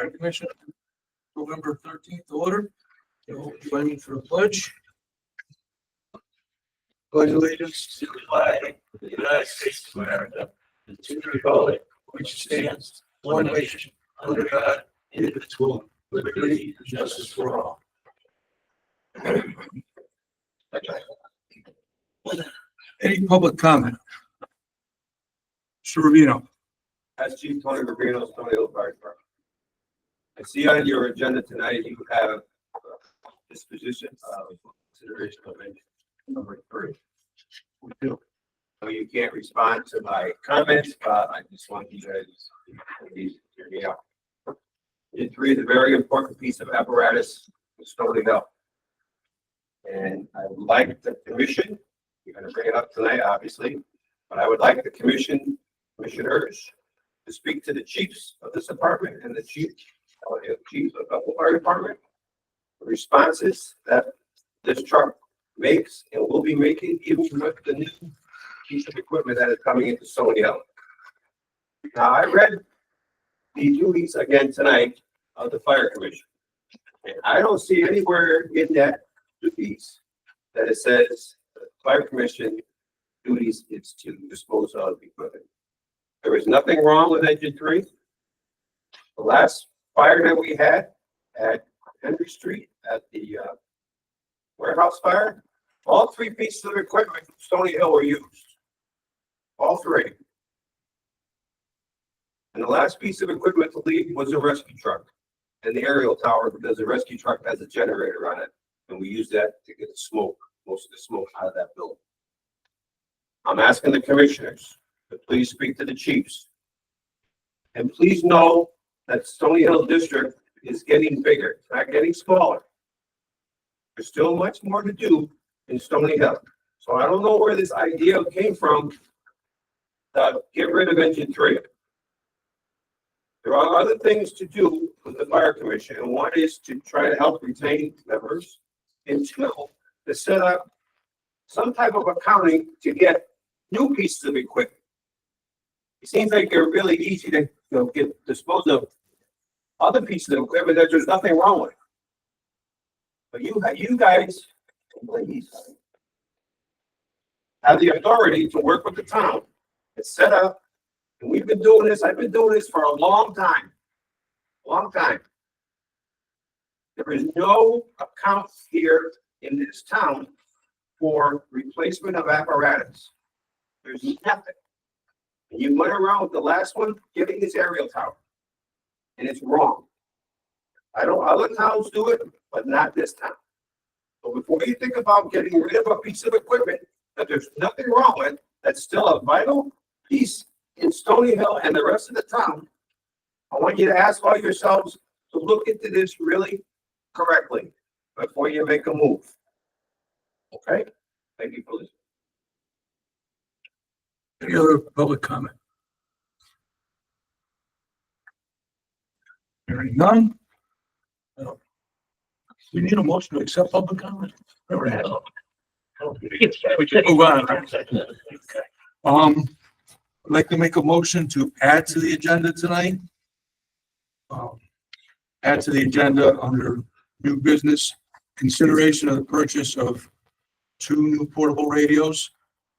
Fire Commission, November 13th order. Join me for the pledge. Pledge allegiance to the flag of the United States of America and to the republic which stands one nation under God, indivisible, with liberty and justice for all. Any public comment? Mr. Rubino. As Chief Tony Rubino, Stony Hill Fire Department. I see on your agenda tonight you have disposition of consideration of engine number 3. We do. So you can't respond to my comments, but I just want you guys to hear me out. Engine 3 is a very important piece of apparatus in Stony Hill. And I would like the commission, you're going to bring it up tonight, obviously, but I would like the commissioners to speak to the chiefs of this department and the chiefs of the fire department. The responses that this truck makes and will be making, even with the new piece of equipment that is coming into Stony Hill. Now, I read the duties again tonight of the fire commission, and I don't see anywhere in that duties that it says the fire commission duties is to dispose of equipment. There is nothing wrong with engine 3. The last fire that we had at Henry Street at the warehouse fire, all 3 pieces of equipment from Stony Hill were used. All 3. And the last piece of equipment to leave was a rescue truck and the aerial tower, because the rescue truck has a generator on it. And we use that to get the smoke, most of the smoke out of that building. I'm asking the commissioners to please speak to the chiefs. And please know that Stony Hill District is getting bigger, it's not getting smaller. There's still much more to do in Stony Hill. So I don't know where this idea came from to get rid of engine 3. There are other things to do with the fire commission, and one is to try to help retain members, and 2, to set up some type of accounting to get new pieces of equipment. It seems like they're really easy to get dispose of other pieces of equipment that there's nothing wrong with. But you guys, ladies, have the authority to work with the town and set up. And we've been doing this. I've been doing this for a long time. Long time. There is no account here in this town for replacement of apparatus. There's nothing. And you went around with the last one getting this aerial tower. And it's wrong. I don't, other towns do it, but not this town. So before you think about getting rid of a piece of equipment that there's nothing wrong with, that's still a vital piece in Stony Hill and the rest of the town, I want you to ask all yourselves to look into this really correctly before you make a move. Okay? Thank you for listening. Any other public comment? Hearing none. No. We need a motion to accept public comment. Never had. We should move on. Okay. I'd like to make a motion to add to the agenda tonight. Add to the agenda under new business, consideration of the purchase of 2 new portable radios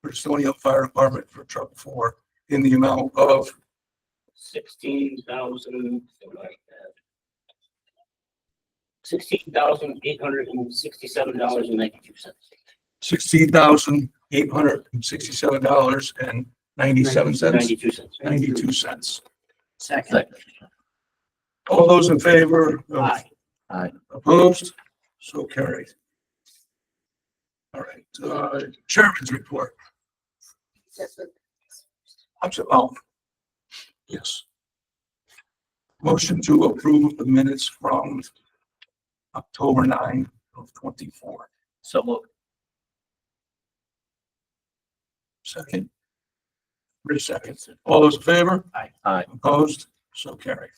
for the Stony Hill Fire Department for Truck 4 in the amount of $16,867.92. $16,867.97. 92 cents. Second. All those in favor? Aye. Opposed? So carried. All right, chairman's report. I'm sorry, yes. Motion to approve the minutes from October 9 of 24. So moved. Second. 3 seconds. All those in favor? Aye. Opposed? So carried.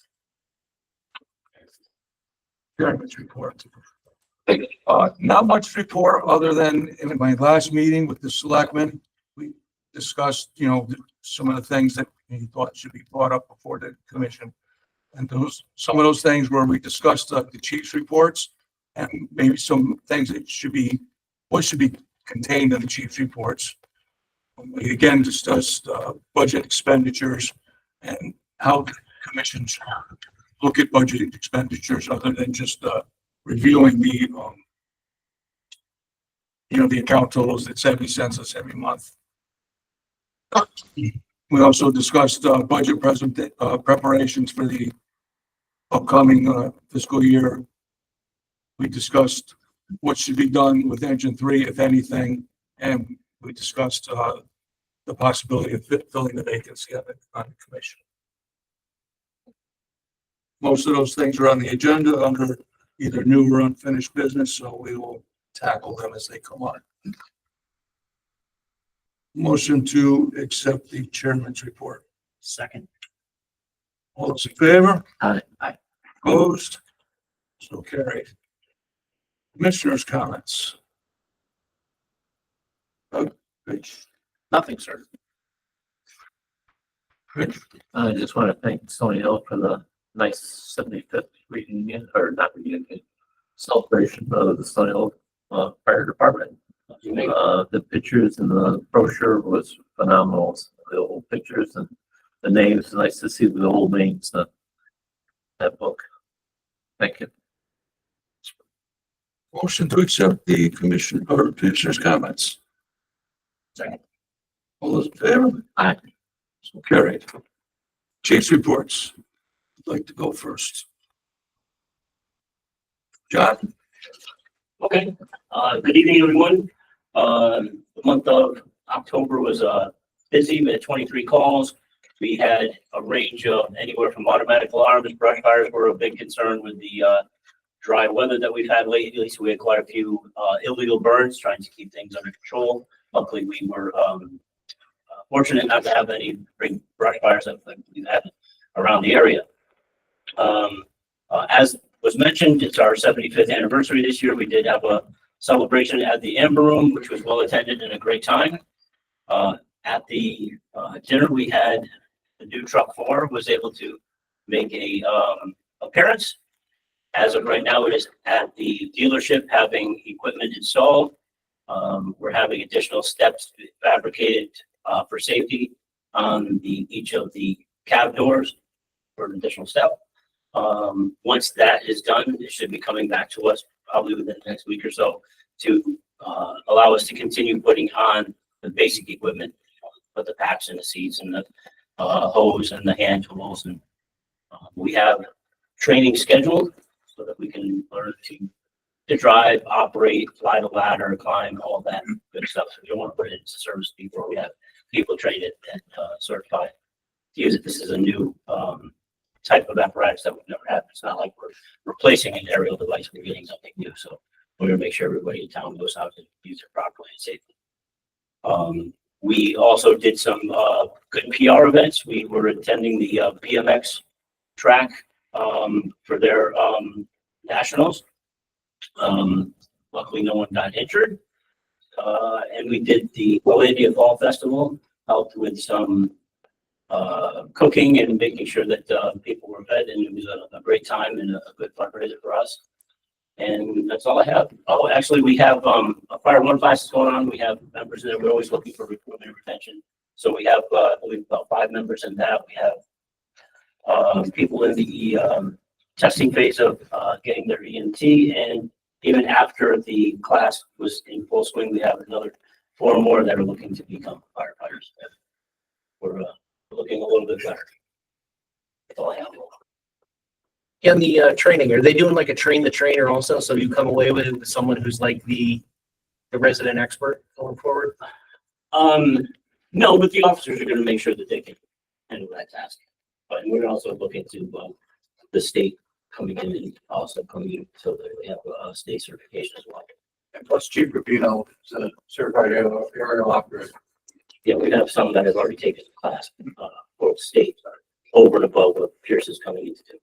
Chairman's report. Not much report other than in my last meeting with the selectmen, we discussed, some of the things that he thought should be brought up before the commission. And some of those things where we discussed the chief's reports and maybe some things that what should be contained in the chief's reports. We again discussed budget expenditures and how commissions look at budget expenditures other than just reviewing the the account totals at 70 cents every month. We also discussed budget preparations for the upcoming fiscal year. We discussed what should be done with Engine 3, if anything, and we discussed the possibility of filling the vacancy on the commission. Most of those things are on the agenda under either new or unfinished business, so we will tackle them as they come on. Motion to accept the chairman's report. Second. All those in favor? Aye. Opposed? So carried. Commissioners' comments. Rich. Nothing, sir. Rich. I just want to thank Stony Hill for the nice 75th reunion, or not reunion, celebration of the Stony Hill Fire Department. The pictures and the brochure was phenomenal. The old pictures and the names. Nice to see the old names. That book. Thank you. Motion to accept the commissioner's comments. Second. All those in favor? Aye. So carried. Chief's reports. I'd like to go first. John? Okay, good evening, everyone. The month of October was busy. We had 23 calls. We had a range of anywhere from automatic alarms, brush fires were a big concern with the dry weather that we've had lately. So we had quite a few illegal burns, trying to keep things under control. Luckily, we were fortunate not to have any big brush fires that we've had around the area. As was mentioned, it's our 75th anniversary this year. We did have a celebration at the Amber Room, which was well attended and a great time. At the dinner, we had the new truck 4 was able to make a appearance. As of right now, it is at the dealership having equipment installed. We're having additional steps fabricated for safety on each of the cab doors for an additional step. Once that is done, it should be coming back to us probably within the next week or so to allow us to continue putting on the basic equipment, put the packs in the seats and the hose and the hand tools. And we have training scheduled so that we can learn to drive, operate, fly the ladder, climb, all that good stuff. So we don't want to put it into service before we have people trained and certified to use it. This is a new type of apparatus that we've never had. It's not like we're replacing an aerial device. We're getting something new. So we're going to make sure everybody in town knows how to use it properly and safely. We also did some good PR events. We were attending the BMX track for their nationals. Luckily, no one got injured. And we did the Willandia Fall Festival, helped with some cooking and making sure that people were fed, and it was a great time and a good fundraiser for us. And that's all I have. Oh, actually, we have a fire one classes going on. We have members there. We're always looking for recruitment and retention. So we have I believe about 5 members in that. We have people in the testing phase of getting their EMT, and even after the class was in full swing, we have another 4 more that are looking to become firefighters. We're looking a little bit better. That's all I have. And the training, are they doing like a train the trainer also? So you come away with someone who's like the resident expert going forward? No, but the officers are going to make sure that they can handle that task. But we're also looking to the state coming in and also coming in so that we have state certification as well. And plus Chief Rubino is a certified aerial operator. Yeah, we have some that have already taken the class for the state over and above what Pierce is coming in to do.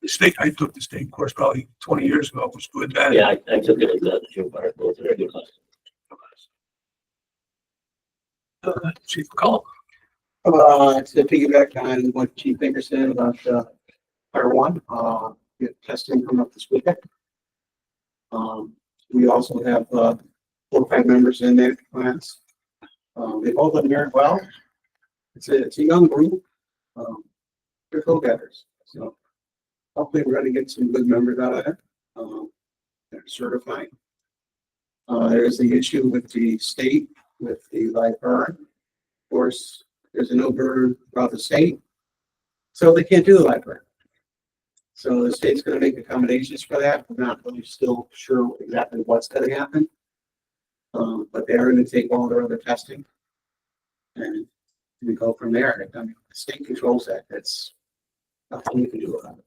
The state, I took the state course probably 20 years ago. It was good. Bad. Yeah, I took it as the field fire. Both are very good classes. Chief McCullough. To piggyback on what Chief Baker said about, Fire One, we have testing coming up this weekend. We also have, 4 or 5 members in that class. They've all done very well. It's a young group. They're go-getters, so hopefully we're gonna get some good members out of it. They're certified. There's the issue with the state, with the live burn. Of course, there's a no burn throughout the state, so they can't do the live burn. So the state's gonna make accommodations for that. We're not really still sure exactly what's gonna happen. But they are gonna take all their other testing. And we go from there. I mean, the state controls that. That's nothing you can do about it.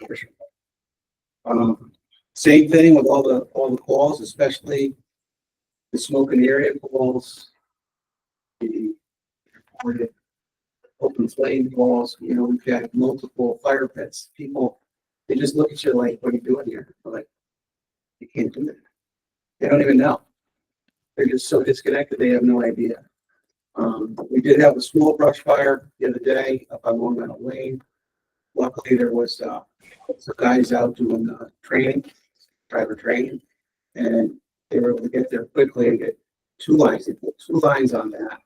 For sure. Same thing with all the calls, especially the smoke in the area calls, the reported open flame calls. You know, we've had multiple fire pits. People, they just look at you like, "What are you doing here?" They're like, "You can't do that." They don't even know. They're just so disconnected. They have no idea. We did have a small brush fire the other day up on Long Meadow Lane. Luckily, there was some guys out doing training, driver training, and they were able to get there quickly and get 2 lines. They put 2 lines on that.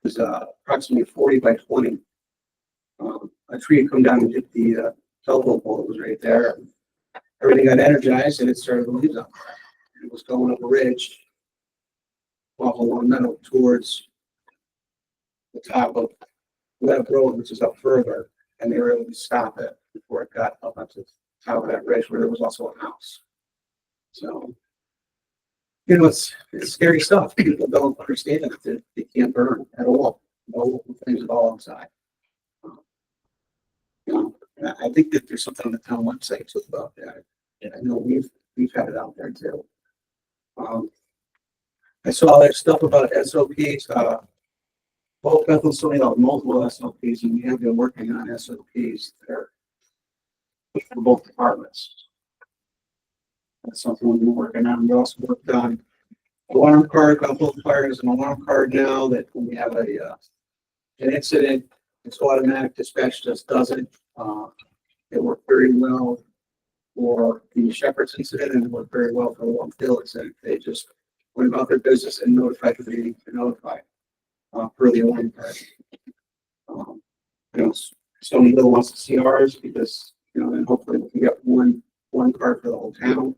It was approximately 40 by 20. A tree had come down and hit the telephone pole that was right there. Everything got energized and it started to leaves up. It was going up a ridge off of Long Meadow towards the top of Webb Road, which is up further, and they were able to stop it before it got up onto the top of that ridge where there was also a house. So, you know, it's scary stuff. People don't understand that they can't burn at all. No things at all inside. You know, I think that there's something on the town website too about that. And I know we've had it out there too. I saw that stuff about SOPs, both Bethel Stony have multiple SOPs, and we have been working on SOPs that are for both departments. That's something we've been working on. We also worked on alarm card. Bethel Fire has an alarm card now that when we have an incident, it's automatic dispatch just does it. It worked very well for the Shepherd's incident, and it worked very well for the Long Hill incident. They just went about their business and notified the needing to notify. Per the alarm card. You know, Stony Hill wants to see ours because, you know, then hopefully we can get one card for the whole town.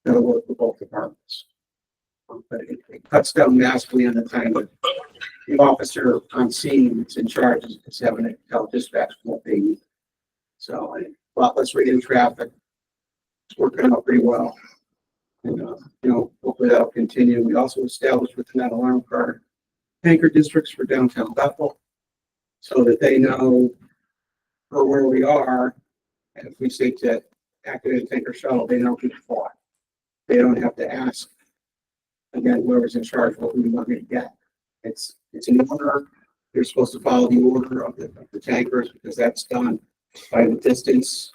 That'll work for both departments. But it cuts down massively on the time that the officer on scene that's in charge is having to tell dispatch what they need. So a lot less radio traffic. It's working out pretty well. And, you know, hopefully that'll continue. We also established within that alarm card anchor districts for downtown Bethel so that they know where we are. And if we say to activate a tanker shuttle, they know who to fly. They don't have to ask again whoever's in charge what we want to get. It's an order. They're supposed to follow the order of the tankers because that's done by the distance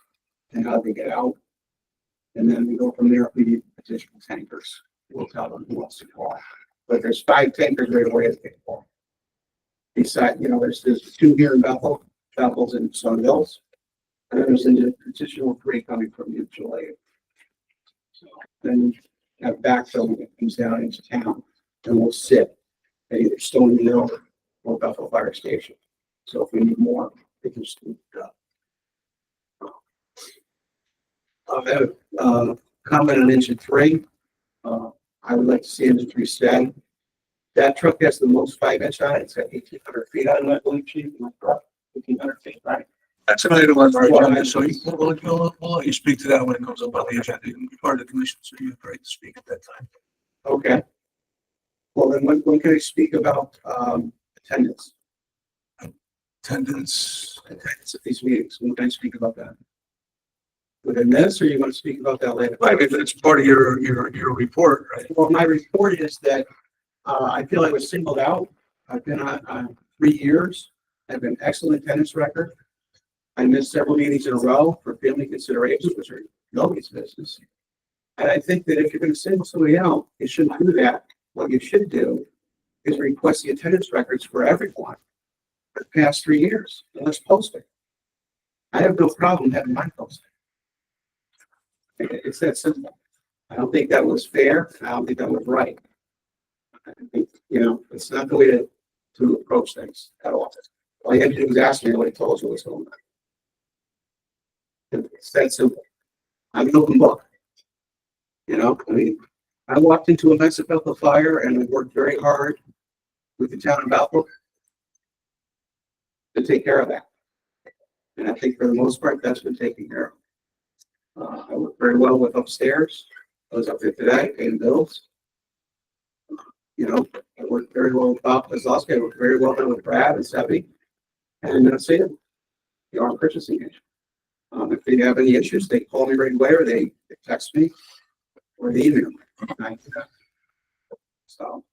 and how they get out. And then we go from there. If we need additional tankers, we'll tell them who else to fly. But there's 5 tankers right away as they fall. Besides, you know, there's 2 here in Bethel, Bethel's in Stony Hills, and then there's an additional 3 coming from mutual aid. So then have backfill that comes down into town, and we'll sit at either Stony Hill or Bethel Fire Station. So if we need more, they can just move it up. I have a comment on engine 3. I would like to see engine 3 stay. That truck has the most 5-inch on it. It's got 1,800 feet on it, I believe, Chief. 1,500 feet, right? That's an item on our agenda, so we'll let you speak to that when it comes up on the agenda. You'll be part of the commission, so you have the right to speak at that time. Okay. Well, then when can I speak about attendance? Attendance. Attendance at these meetings. When can I speak about that? Within this, or you want to speak about that later? I mean, it's part of your report, right? Well, my report is that I feel I was singled out. I've been on 3 years. I have an excellent attendance record. I missed several meetings in a row for family considerations, which are nobody's business. And I think that if you're going to single somebody out, you shouldn't do that. What you should do is request the attendance records for everyone for the past 3 years. And let's post it. I have no problem having mine posted. It's that simple. I don't think that was fair. And I don't think that was right. I think, it's not the way to approach things at all. All you had to do was ask me what he told you was going on. It's that simple. I'm an open book. I walked into a mess about the fire and I worked very hard with the town of Bethel to take care of that. And I think for the most part, that's been taken care of. I worked very well with upstairs. I was up there today paying bills. I worked very well with Bob Kozlowski. I worked very well with Brad and Sebby. And that's it. The arm purchasing agent. If they have any issues, they call me right away or they text me or they email me. So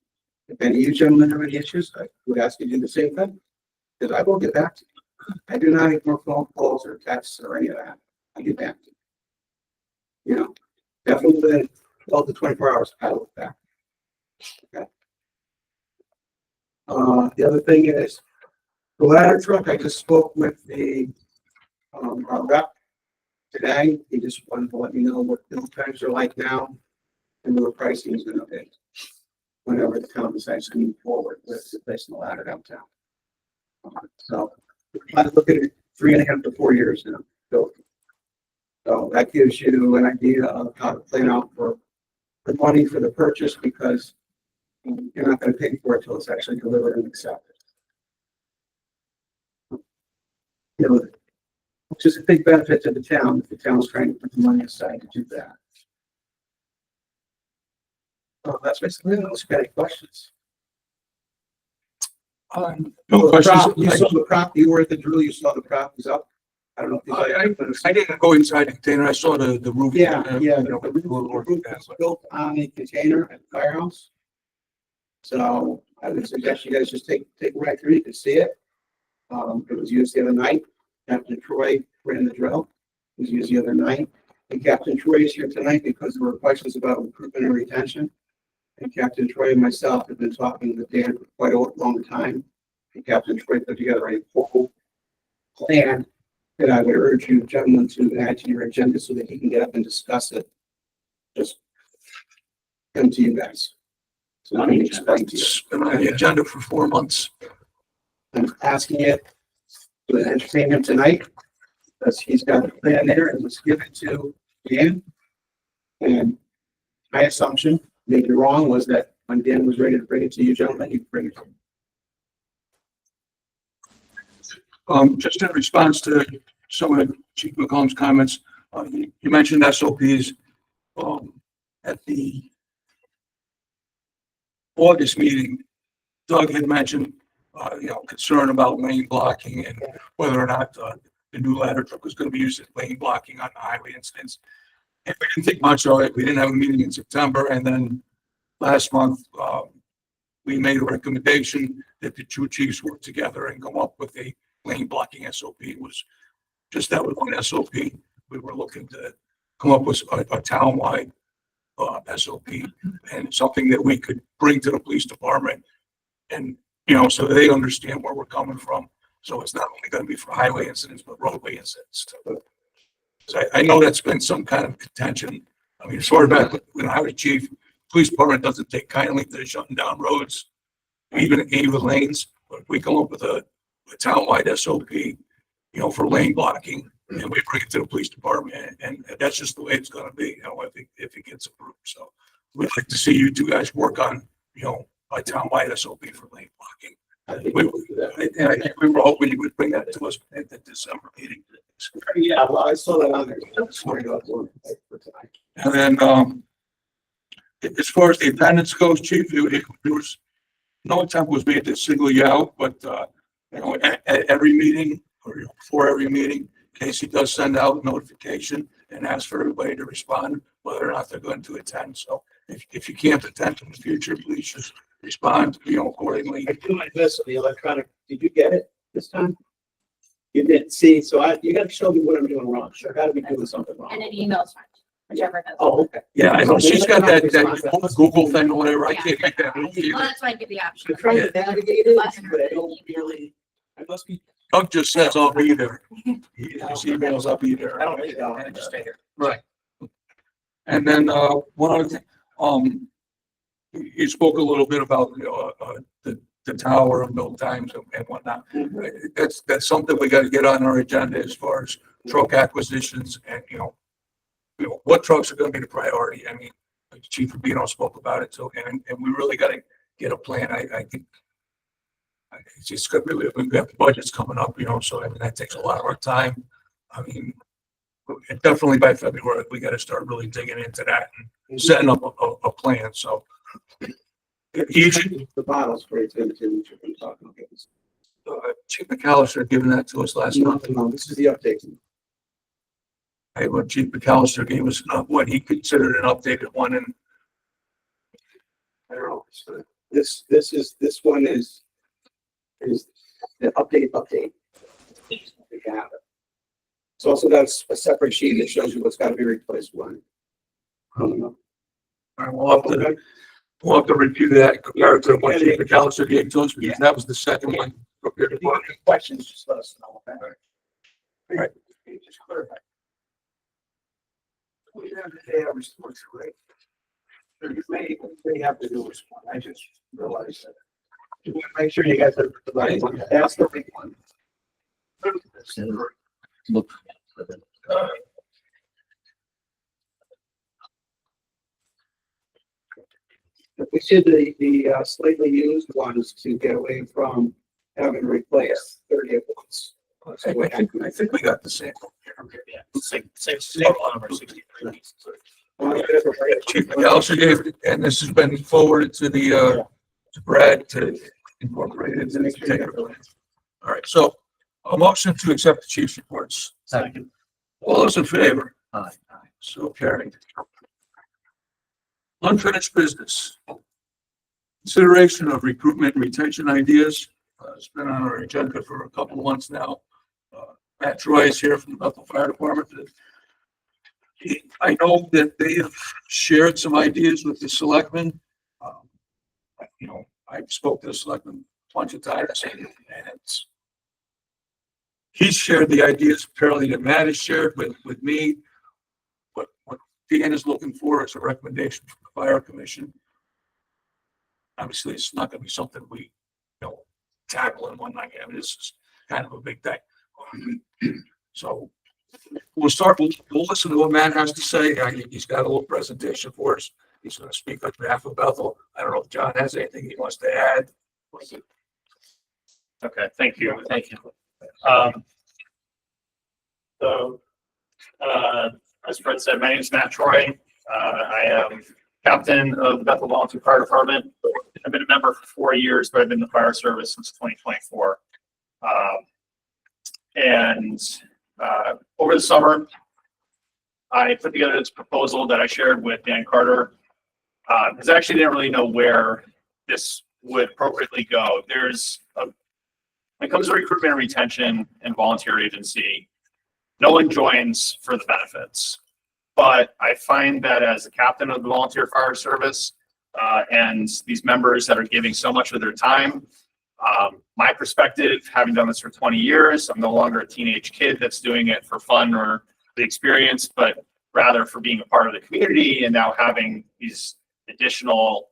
if any of you gentlemen have any issues, I would ask you to do the same thing. Because I will get back to you. I do not ignore phone calls or texts or any of that. I get back to you. Definitely within 12 to 24 hours, I will get back. Okay. The other thing is the ladder truck. I just spoke with the our rep today. He just wanted to let me know what build times are like now and what pricing is going to be whenever the town decides to move forward with replacing the ladder downtown. So I look at it 3.5 to 4 years now. So that gives you an idea of how to plan out for the money for the purchase, because you're not going to pay for it until it's actually delivered and accepted. Which is a big benefit to the town if the town's trying to put the money aside to do that. So that's basically it. Unless you've got any questions. No questions. You saw the prop, you were at the drill, you saw the prop was up. I don't know if I didn't go inside the container. I saw the roof. Yeah. The The roof was built on a container at the firehouse. So I would suggest you guys just take right through. You can see it. It was used the other night. Captain Troy ran the drill. It was used the other night. And Captain Troy is here tonight because there were questions about recruitment and retention. And Captain Troy and myself have been talking with Dan for quite a long time. And Captain Troy put together a full plan that I would urge you gentlemen to add to your agenda so that he can get up and discuss it. Just come to you guys. So let me explain to you. It's been on the agenda for 4 months. I'm asking you to entertain him tonight because he's got a plan there and was given to Dan. And my assumption, maybe wrong, was that when Dan was ready to bring it to you gentlemen, he'd bring it to him. Just in response to some of Chief McCollum's comments, you mentioned SOPs. At the August meeting, Doug had mentioned, concern about lane blocking and whether or not the new ladder truck was going to be used as lane blocking on the highway incidents. And we didn't think much of it. We didn't have a meeting in September. And then last month, we made a recommendation that the two chiefs work together and come up with a lane blocking SOP. It was just that was one SOP. We were looking to come up with a townwide SOP and something that we could bring to the police department and, so they understand where we're coming from. So it's not only going to be for highway incidents, but roadway incidents. So I know that's been some kind of contention. I mean, as far back when I was chief, police department doesn't take kindly to shutting down roads, even lanes. But we come up with a townwide SOP, for lane blocking, and we bring it to the police department, and that's just the way it's going to be. If it gets approved. So we'd like to see you two guys work on, a townwide SOP for lane blocking. I think we were hoping you would bring that to us at the December meeting. Yeah, well, I saw that on there. Just wanted to upload it for tonight. And then, as far as the attendance goes, Chief, there was no attempt was made to single you out, but at every meeting or before every meeting, Casey does send out notification and ask for everybody to respond whether or not they're going to attend. So if you can't attend in the future, please just respond, accordingly. I do my best on the electronic. Did you get it this time? You didn't see, so you got to show me what I'm doing wrong. Sure, got to be doing something wrong. And an email's fine, whichever. Has Oh, okay. Yeah, I know she's got that Google thing or whatever. I can't make that. Well, that's why I give the option. I'm trying to navigate it, but I don't really. must be, Doug just says I'll be there. His emails, I'll be there. I don't need that. I just stay here. Right. And then, one other thing, you spoke a little bit about, the tower and build times and whatnot. That's something we gotta get on our agenda as far as truck acquisitions and, what trucks are gonna be the priority. I mean, Chief Rubino spoke about it, so, and we really gotta get a plan. I think it's just good, really, we've got budgets coming up, so I mean, that takes a lot of our time. I mean, definitely by February, we gotta start really digging into that and setting up a plan, so. Each, the bottles for it, too, which we've been talking about. Chief McAllister giving that to us last month. No, this is the update. Hey, well, Chief McAllister gave us what he considered an updated one, and I don't know. So this one is the update. We have it. It's also got a separate sheet that shows you what's got to be replaced when. we'll have to review that compared to what Chief McAllister gave to us, because that was the second one. If you have any questions, just let us know. Okay? All right. Just clarify. We have the average works rate. You may have to do this one. I just realized that. You want to make sure you got the right one. That's the big one. Look. We did the slightly used ones to get away from having to replace 30 of ones. I think we got the same. Yeah, same number, 63. Chief McAllister gave, it, and this has been forwarded to to Brad to incorporate it into the particular plan. All right, so a motion to accept the chief's reports. Second. All those in favor? Aye. So carried. Unfinished business. Consideration of recruitment and retention ideas. It's been on our agenda for a couple of months now. Matt Troy is here from the Bethel Fire Department. I know that they have shared some ideas with the selectmen. I spoke to the selectmen a bunch of times, and he's shared the ideas apparently that Matt has shared with me. What Dan is looking for is a recommendation from the Fire Commission. Obviously, it's not going to be something we, tackle in one night. I mean, this is kind of a big thing. So we'll listen to what Matt has to say. He's got a little presentation for us. He's going to speak on behalf of Bethel. I don't know if John has anything he wants to add. Okay, thank you. Thank you. As Fred said, my name is Matt Troy. I am captain of the Bethel Volunteer Fire Department. I've been a member for 4 years, but I've been in the fire service since 2024. Over the summer, I put together this proposal that I shared with Dan Carter, because I actually didn't really know where this would appropriately go. When it comes to recruitment and retention and volunteer agency, no one joins for the benefits. But I find that as a captain of the volunteer fire service, and these members that are giving so much of their time, my perspective, having done this for 20 years, I'm no longer a teenage kid that's doing it for fun or the experience, but rather for being a part of the community and now having these additional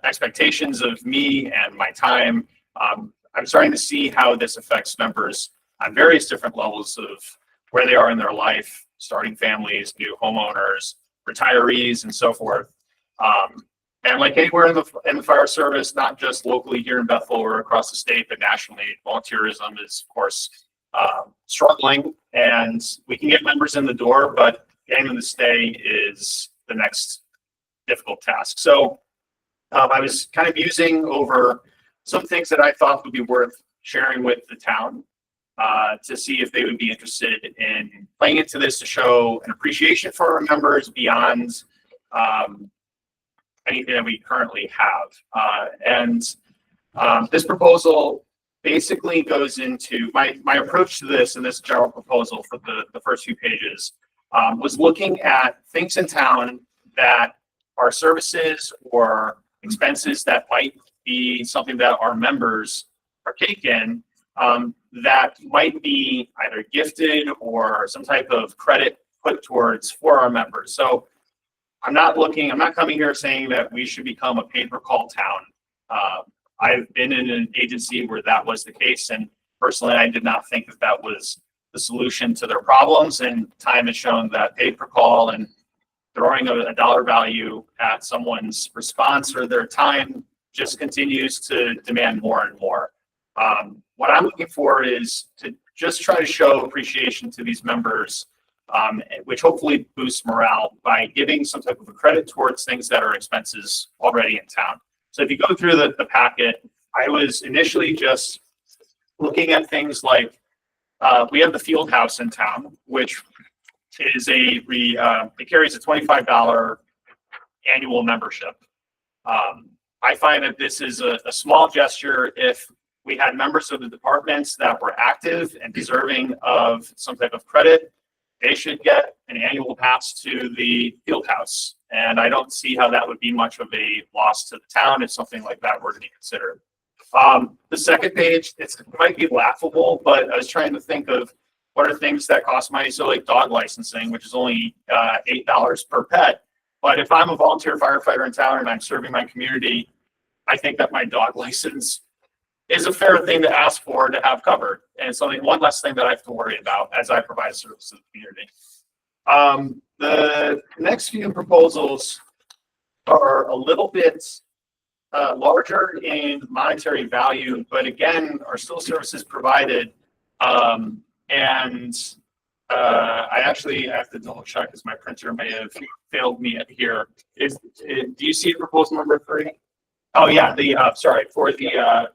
expectations of me and my time. I'm starting to see how this affects members on various different levels of where they are in their life, starting families, new homeowners, retirees, and so forth. And like anywhere in the fire service, not just locally here in Bethel or across the state, but nationally, volunteerism is, of course, struggling. And we can get members in the door, but getting them to stay is the next difficult task. So I was kind of musing over some things that I thought would be worth sharing with the town to see if they would be interested in playing into this to show an appreciation for our members beyond anything that we currently have. This proposal basically goes into my approach to this, and this general proposal for the first few pages was looking at things in town that are services or expenses that might be something that our members partake in, that might be either gifted or some type of credit put towards for our members. So I'm not coming here saying that we should become a pay-per-call town. I've been in an agency where that was the case, and personally, I did not think that that was the solution to their problems. And time has shown that pay-per-call and throwing a dollar value at someone's response or their time just continues to demand more and more. What I'm looking for is to just try to show appreciation to these members, which hopefully boosts morale by giving some type of a credit towards things that are expenses already in town. So if you go through the packet, I was initially just looking at things like, we have the field house in town, which is it carries a $25 annual membership. I find that this is a small gesture. If we had members of the departments that were active and deserving of some type of credit, they should get an annual pass to the field house. And I don't see how that would be much of a loss to the town if something like that were to be considered. The second page, it might be laughable, but I was trying to think of what are things that cost money. So like dog licensing, which is only $8 per pet. But if I'm a volunteer firefighter in town and I'm serving my community, I think that my dog license is a fair thing to ask for to have covered. And something, one less thing that I have to worry about as I provide service to the community. The next few proposals are a little bit larger in monetary value, but again, are still services provided. I actually have to double check because my printer may have failed me here. Do you see proposal number 3? Oh yeah, for the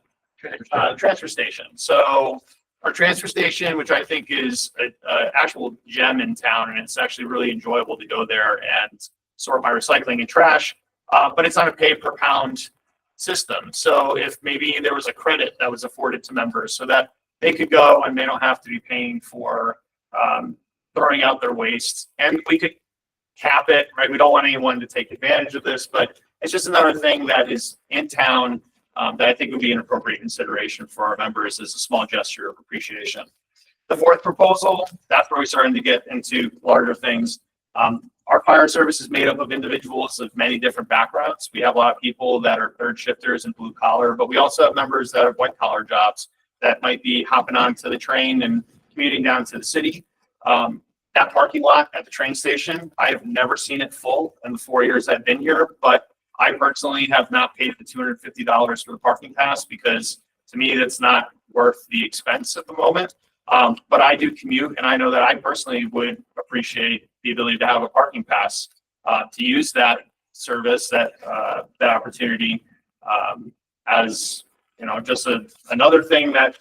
transfer station. So our transfer station, which I think is an actual gem in town, and it's actually really enjoyable to go there and sort my recycling and trash, but it's on a pay per pound system. So if maybe there was a credit that was afforded to members so that they could go and they don't have to be paying for throwing out their waste, and we could cap it, right? We don't want anyone to take advantage of this, but it's just another thing that is in town that I think would be an appropriate consideration for our members as a small gesture of appreciation. The fourth proposal, that's where we're starting to get into larger things. Our fire service is made up of individuals of many different backgrounds. We have a lot of people that are third shifters and blue collar, but we also have members that have white collar jobs that might be hopping onto the train and commuting down to the city. That parking lot at the train station, I have never seen it full in the 4 years I've been here, but I personally have not paid the $250 for the parking pass because to me, that's not worth the expense at the moment. But I do commute, and I know that I personally would appreciate the ability to have a parking pass to use that service, that opportunity as just another thing that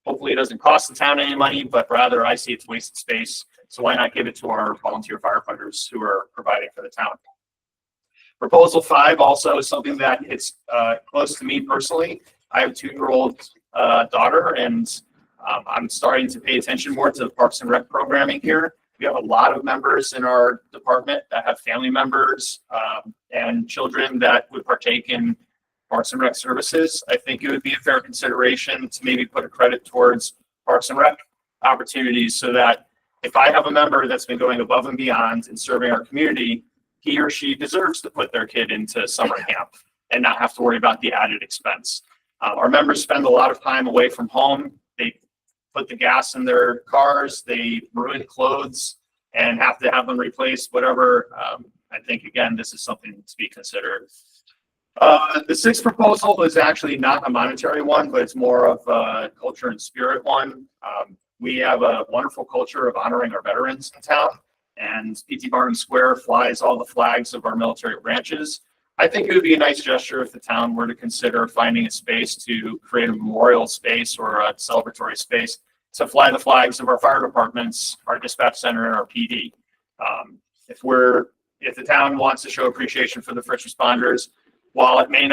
hopefully it doesn't cost the town any money, but rather I see it's wasted space. So why not give it to our volunteer firefighters who are providing for the town? Proposal 5 also is something that it's close to me personally. I have a 2-year-old daughter, and I'm starting to pay attention more to the Parks and Rec programming here. We have a lot of members in our department that have family members and children that would partake in Parks and Rec services. I think it would be a fair consideration to maybe put a credit towards Parks and Rec opportunities so that if I have a member that's been going above and beyond in serving our community, he or she deserves to put their kid into summer camp and not have to worry about the added expense. Our members spend a lot of time away from home. They put the gas in their cars, they ruin clothes and have to have them replaced, whatever. I think, again, this is something to be considered. The 6th proposal is actually not a monetary one, but it's more of a culture and spirit one. We have a wonderful culture of honoring our veterans in town, and P.T. Barnum Square flies all the flags of our military branches. I think it would be a nice gesture if the town were to consider finding a space to create a memorial space or a celebratory space to fly the flags of our fire departments, our dispatch center, and our PD. If the town wants to show appreciation for the first responders, while it may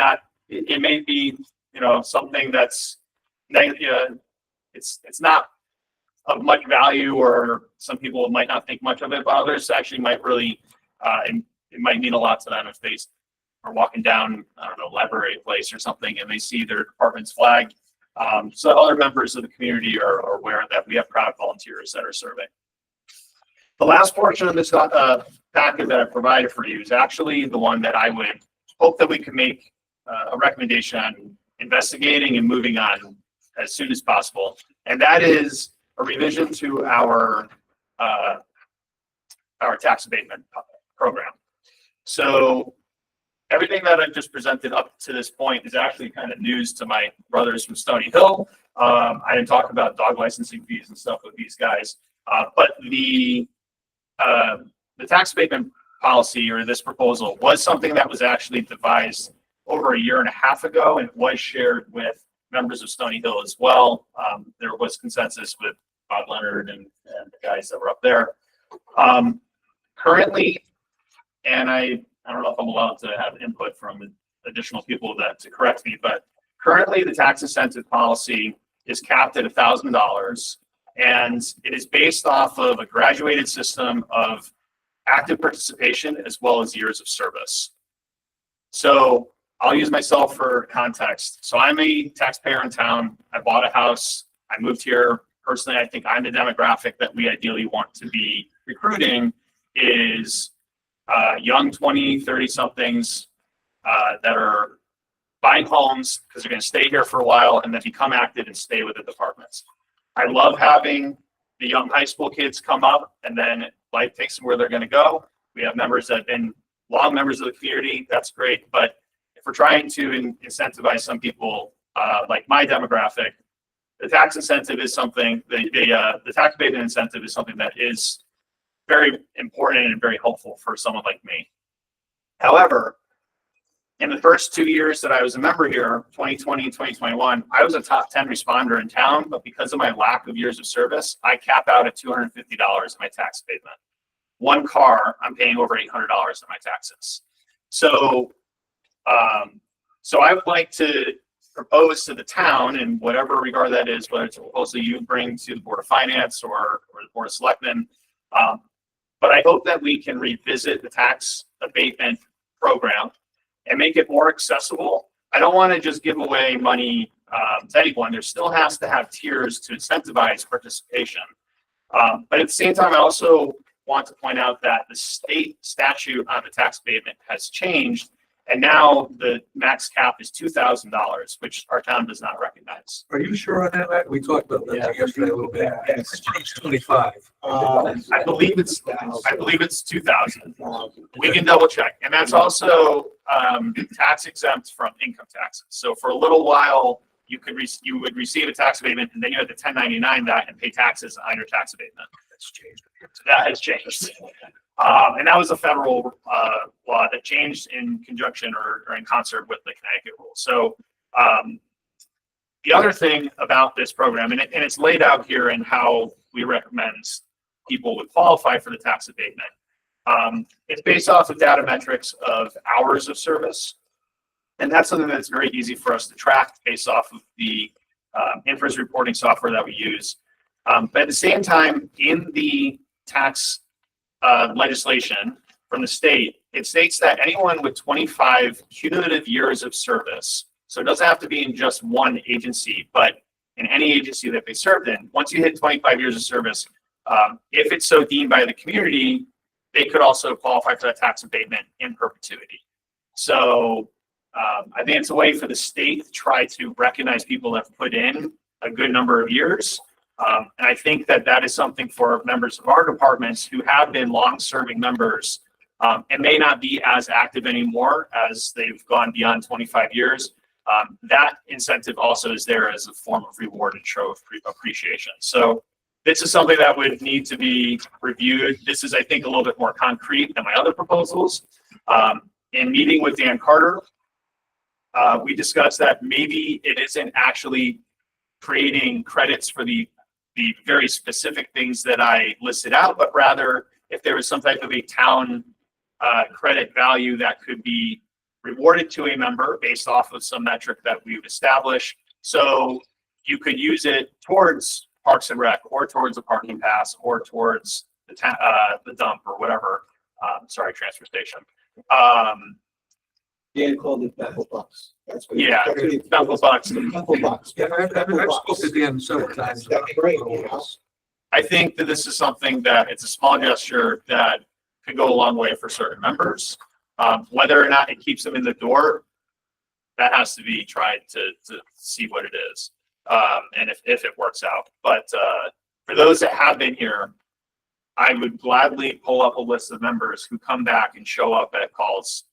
be, something that's, it's not of much value, or some people might not think much of it, but others actually might really, it might mean a lot to them if they are walking down, I don't know, Library Place or something, and they see their department's flag. So other members of the community are aware that we have proud volunteers that are serving. The last portion of this packet that I provided for you is actually the one that I would hope that we could make a recommendation on investigating and moving on as soon as possible. And that is a revision to our tax abatement program. So everything that I've just presented up to this point is actually kind of news to my brothers from Stony Hill. I didn't talk about dog licensing fees and stuff with these guys, but the tax abatement policy, or this proposal, was something that was actually devised over a year and a half ago, and it was shared with members of Stony Hill as well. There was consensus with Bob Leonard and the guys that were up there. Currently, and I don't know if I'm allowed to have input from additional people to correct me, but currently the tax incentive policy is capped at $1,000, and it is based off of a graduated system of active participation as well as years of service. So I'll use myself for context. So I'm a taxpayer in town. I bought a house. I moved here. Personally, I think I'm the demographic that we ideally want to be recruiting is young 20, 30 somethings that are buying homes because they're going to stay here for a while and then become active and stay with the departments. I love having the young high school kids come up and then life takes them where they're going to go. We have members that have been long members of the community. That's great. But if we're trying to incentivize some people like my demographic, the tax incentive is something, the tax abatement incentive is something that is very important and very helpful for someone like me. However, in the first 2 years that I was a member here, 2020 and 2021, I was a top 10 responder in town, but because of my lack of years of service, I cap out at $250 in my tax abatement. One car, I'm paying over $800 in my taxes. So, I would like to propose to the town, in whatever regard that is, whether it's a proposal you bring to the Board of Finance or the Board of Selectmen, but I hope that we can revisit the tax abatement program and make it more accessible. I don't want to just give away money to anyone. There still has to have tiers to incentivize participation. But at the same time, I also want to point out that the state statute on the tax abatement has changed. And now the max cap is $2,000, which our town does not recognize. Are you sure on that? We talked about that yesterday a little bit. It's changed 25. I believe it's 2,000. We can double check. And that's also tax exempt from income taxes. So for a little while, you would receive a tax abatement and then you had to 1099 that and pay taxes on your tax abatement. That's changed. So that has changed. And that was a federal law that changed in conjunction or in concert with the Connecticut rule. So the other thing about this program, and it's laid out here in how we recommend people would qualify for the tax abatement. It's based off of data metrics of hours of service. And that's something that's very easy for us to track based off of the inference reporting software that we use. But at the same time, in the tax legislation from the state, it states that anyone with 25 cumulative years of service, so it doesn't have to be in just one agency, but in any agency that they served in, once you hit 25 years of service, if it's so deemed by the community, they could also qualify for that tax abatement in perpetuity. So I think it's a way for the state to try to recognize people that have put in a good number of years. And I think that is something for members of our departments who have been long-serving members and may not be as active anymore as they've gone beyond 25 years. That incentive also is there as a form of reward and show of appreciation. So this is something that would need to be reviewed. This is, I think, a little bit more concrete than my other proposals. In meeting with Dan Carter, we discussed that maybe it isn't actually creating credits for the very specific things that I listed out, but rather if there was some type of a town credit value that could be rewarded to a member based off of some metric that we've established. So you could use it towards Parks and Rec or towards a parking pass or towards the dump or whatever. Transfer station. Dan called it Bethel Bucks. That's what. Yeah, that's what he- Bethel Bucks. Bethel Bucks. Yeah, I've Bethel spoken Bucks. to Dan several times. That'd be great, you know? I think that this is something that it's a small gesture that could go a long way for certain members. Whether or not it keeps them in the door, that has to be tried to see what it is. And if it works out. But, for those that have been here, I would gladly pull up a list of members who come back and show up at calls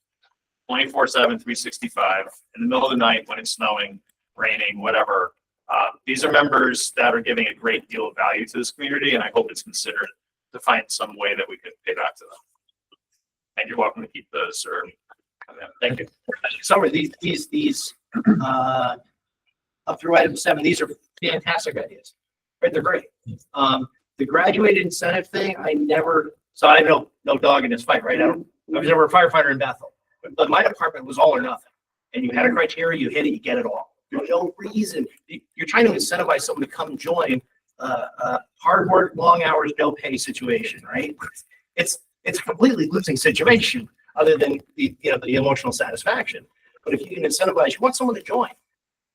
24/7, 365 in the middle of the night when it's snowing, raining, whatever. These are members that are giving a great deal of value to this community, and I hope it's considered to find some way that we could pay back to them. And you're welcome to keep those, or, thank you. Some of these, up through item 7, these are fantastic ideas. Right, they're great. The graduated incentive thing, I have no dog in this fight, right? I was never a firefighter in Bethel, but my department was all or nothing. And you had a criteria, you hit it, you get it all. There's no reason, you're trying to incentivize someone to come join hard work, long hours, no pay situation, right? It's a completely losing situation, other than the emotional satisfaction. But if you can incentivize, you want someone to join,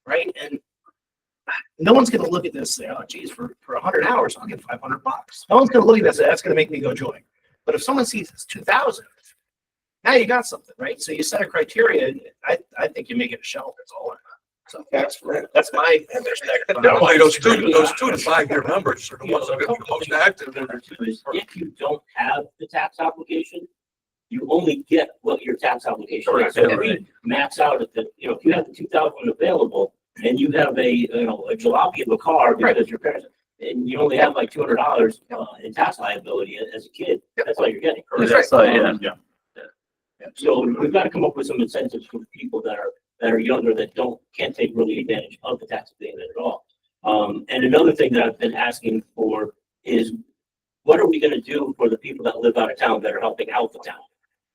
right? And no one's going to look at this and say, oh, geez, for 100 hours, I'll get $500. No one's going to look at this and say, that's going to make me go join. But if someone sees it's 2,000, now you got something, right? So you set a criteria, and I think you make it a shelf, that's all. So that's my perspective. That's why those 2 to 5 year members are the ones that are the most active. If you don't have the tax obligation, you only get what your tax obligation is. So if we max out at if you have the 2,000 available and you have a jalopy of a car because your parents, and you only have like $200 in tax liability as a kid, that's all you're getting. That's right, yeah. So we've got to come up with some incentives for people that are younger that can't take really advantage of the tax abatement at all. And another thing that I've been asking for is, what are we going to do for the people that live out of town that are helping out the town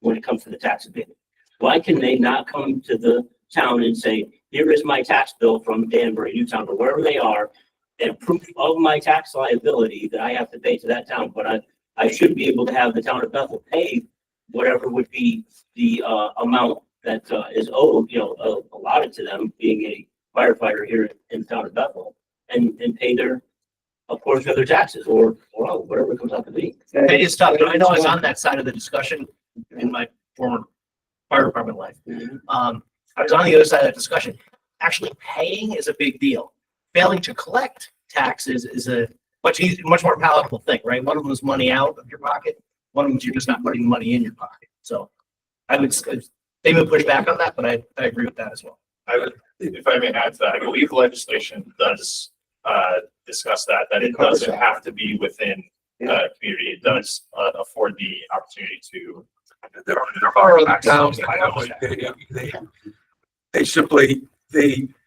when it comes to the tax abatement? Why can they not come to the town and say, here is my tax bill from Danbury, Newtown, or wherever they are, and proof of my tax liability that I have to pay to that town, but I should be able to have the town of Bethel pay whatever would be the amount that is owed, allotted to them, being a firefighter here in the town of Bethel, and pay a portion of their taxes, or whatever it comes out to be. It is tough. I know I was on that side of the discussion in my former fire department life. I was on the other side of that discussion. Actually paying is a big deal. Failing to collect taxes is a much more palatable thing, right? One of them is money out of your pocket. One of them is you're just not putting money in your pocket. So they would push back on that, but I agree with that as well. I would, if I may add to that, I believe legislation does discuss that it doesn't have to be within the community. It does afford the opportunity to. There are other towns, I know, they simply,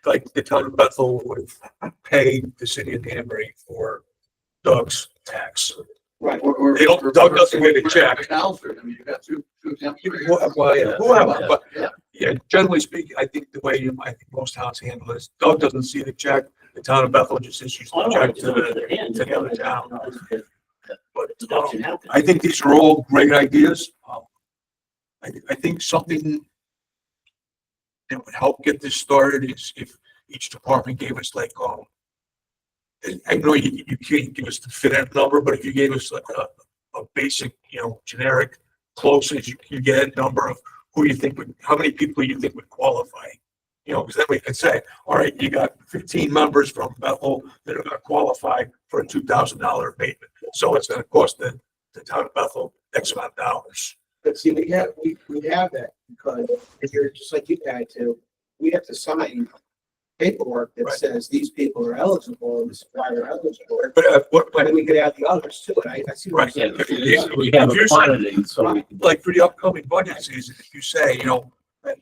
like the town of Bethel would pay the city of Danbury for Doug's tax. Right. They don't, Doug doesn't get a check. Alfred, I mean, you got two examples. Well, yeah, whoever, but yeah, generally speaking, I think the way I think most towns handle this, Doug doesn't see the check, the town of Bethel just issues the check to the other town. But I think these are all great ideas. I think something that would help get this started is if each department gave us like, I know you can't give us the definite number, but if you gave us like a basic, generic, close as you get number of who you think how many people you think would qualify, because then we can say, all right, you got 15 members from Bethel that are going to qualify for a $2,000 abatement. So it's going to cost the town of Bethel X amount of dollars. But see, we have that because if you're just like you had to, we have to sign paperwork that Right. says these people are eligible and this is why they're eligible. But But then we could add the others to it. I see what Yeah, you're saying. we have a quantity, so we can. like for the upcoming budget season, if you say,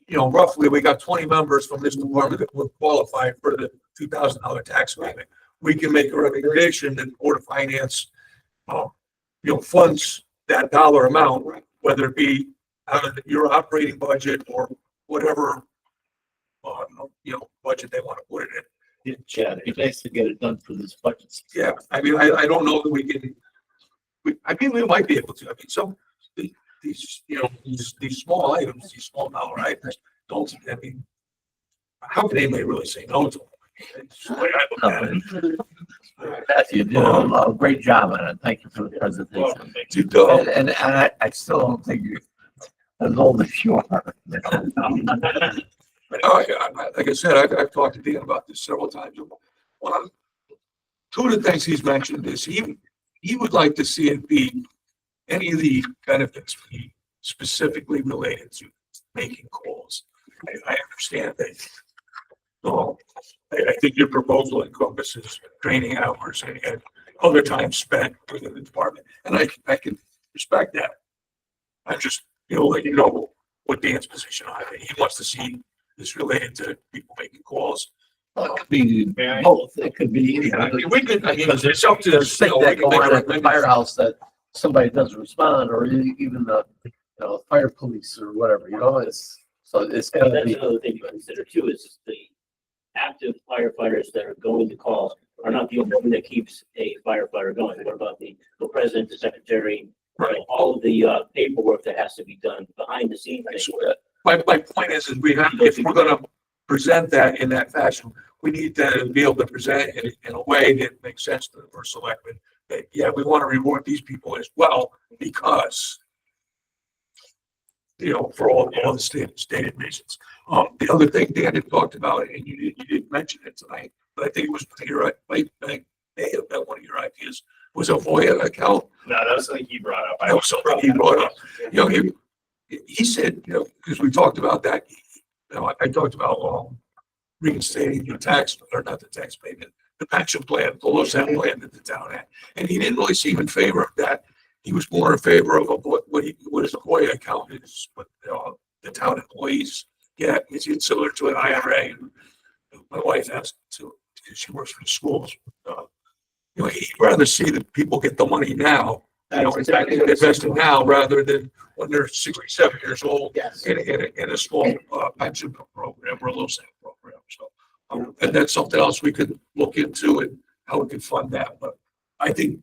roughly we got 20 members from this department that would qualify for the $2,000 tax payment, we can make a recommendation that the Board of Finance, funds that dollar amount, whether it be out of your operating budget or whatever, budget they want to put it in. Yeah, Chad, it'd be nice to get it done for this budget. Yeah, I mean, I don't know that we can, we might be able to. I mean, these small items, these small dollar items, don't, I mean, how can anybody really say no to them? It's the way I look at it. Matthew, you did a great job on it. Thank you for the Well, presentation. thank you. And I still don't think you're as old as you are. But like I said, I've talked to Dean about this several times. Two of the things he's mentioned is he would like to see it be any of the benefits be specifically related to making calls. I understand that. So I think your proposal encompasses training hours and other time spent within the department, and I can respect that. I'm just, let you know what Dan's position on it. He wants to see this related to people making calls. It could be May I? both. It could be Yeah, I either. mean, we could, I mean, it's up to There's the, things that go on at the firehouse that somebody doesn't respond, or even the, fire police or whatever, so it's And gotta that's be. another thing to consider too, is the active firefighters that are going to calls are not the only one that keeps a firefighter going. What about the president, the secretary, all of the paperwork that has to be done behind the scenes? My point is we have, if we're gonna present that in that fashion, we need to be able to present it in a way that makes sense to the first selectman. That, yeah, we want to reward these people as well because, for all the stated reasons. The other thing Dan had talked about, and you didn't mention it tonight, but I think it was may have been one of your ideas, was a FOIA account. No, that was something he brought up. That was something he brought up. He said, because we talked about that, I talked about reinstating the tax, or not the tax payment, the pension plan, the LoSAP plan that the town had. And he didn't really seem in favor of that. He was more in favor of what his FOIA account is, what the town employees get. It's similar to an IRA. And my wife has to, because she works for the schools. He'd rather see that people get the money now, invested now rather than when they're 67 years old Yes. in a small pension program or a LoSAP program. So, and that's something else we could look into and how we could fund that. But I think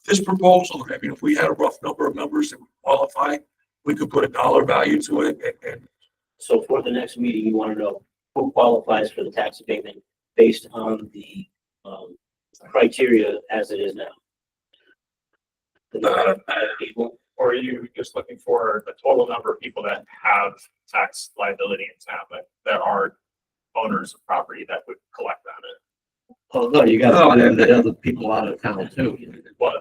this proposal, I mean, if we had a rough number of members that would qualify, we could put a dollar value to it. And So for the next meeting, you want to know who qualifies for the tax abatement based on the criteria as it is now. The number of people. Or are you just looking for the total number of people that have tax liability in town, but that are owners of property that would collect on it? Oh, no, you gotta have the other people out of town too. Well,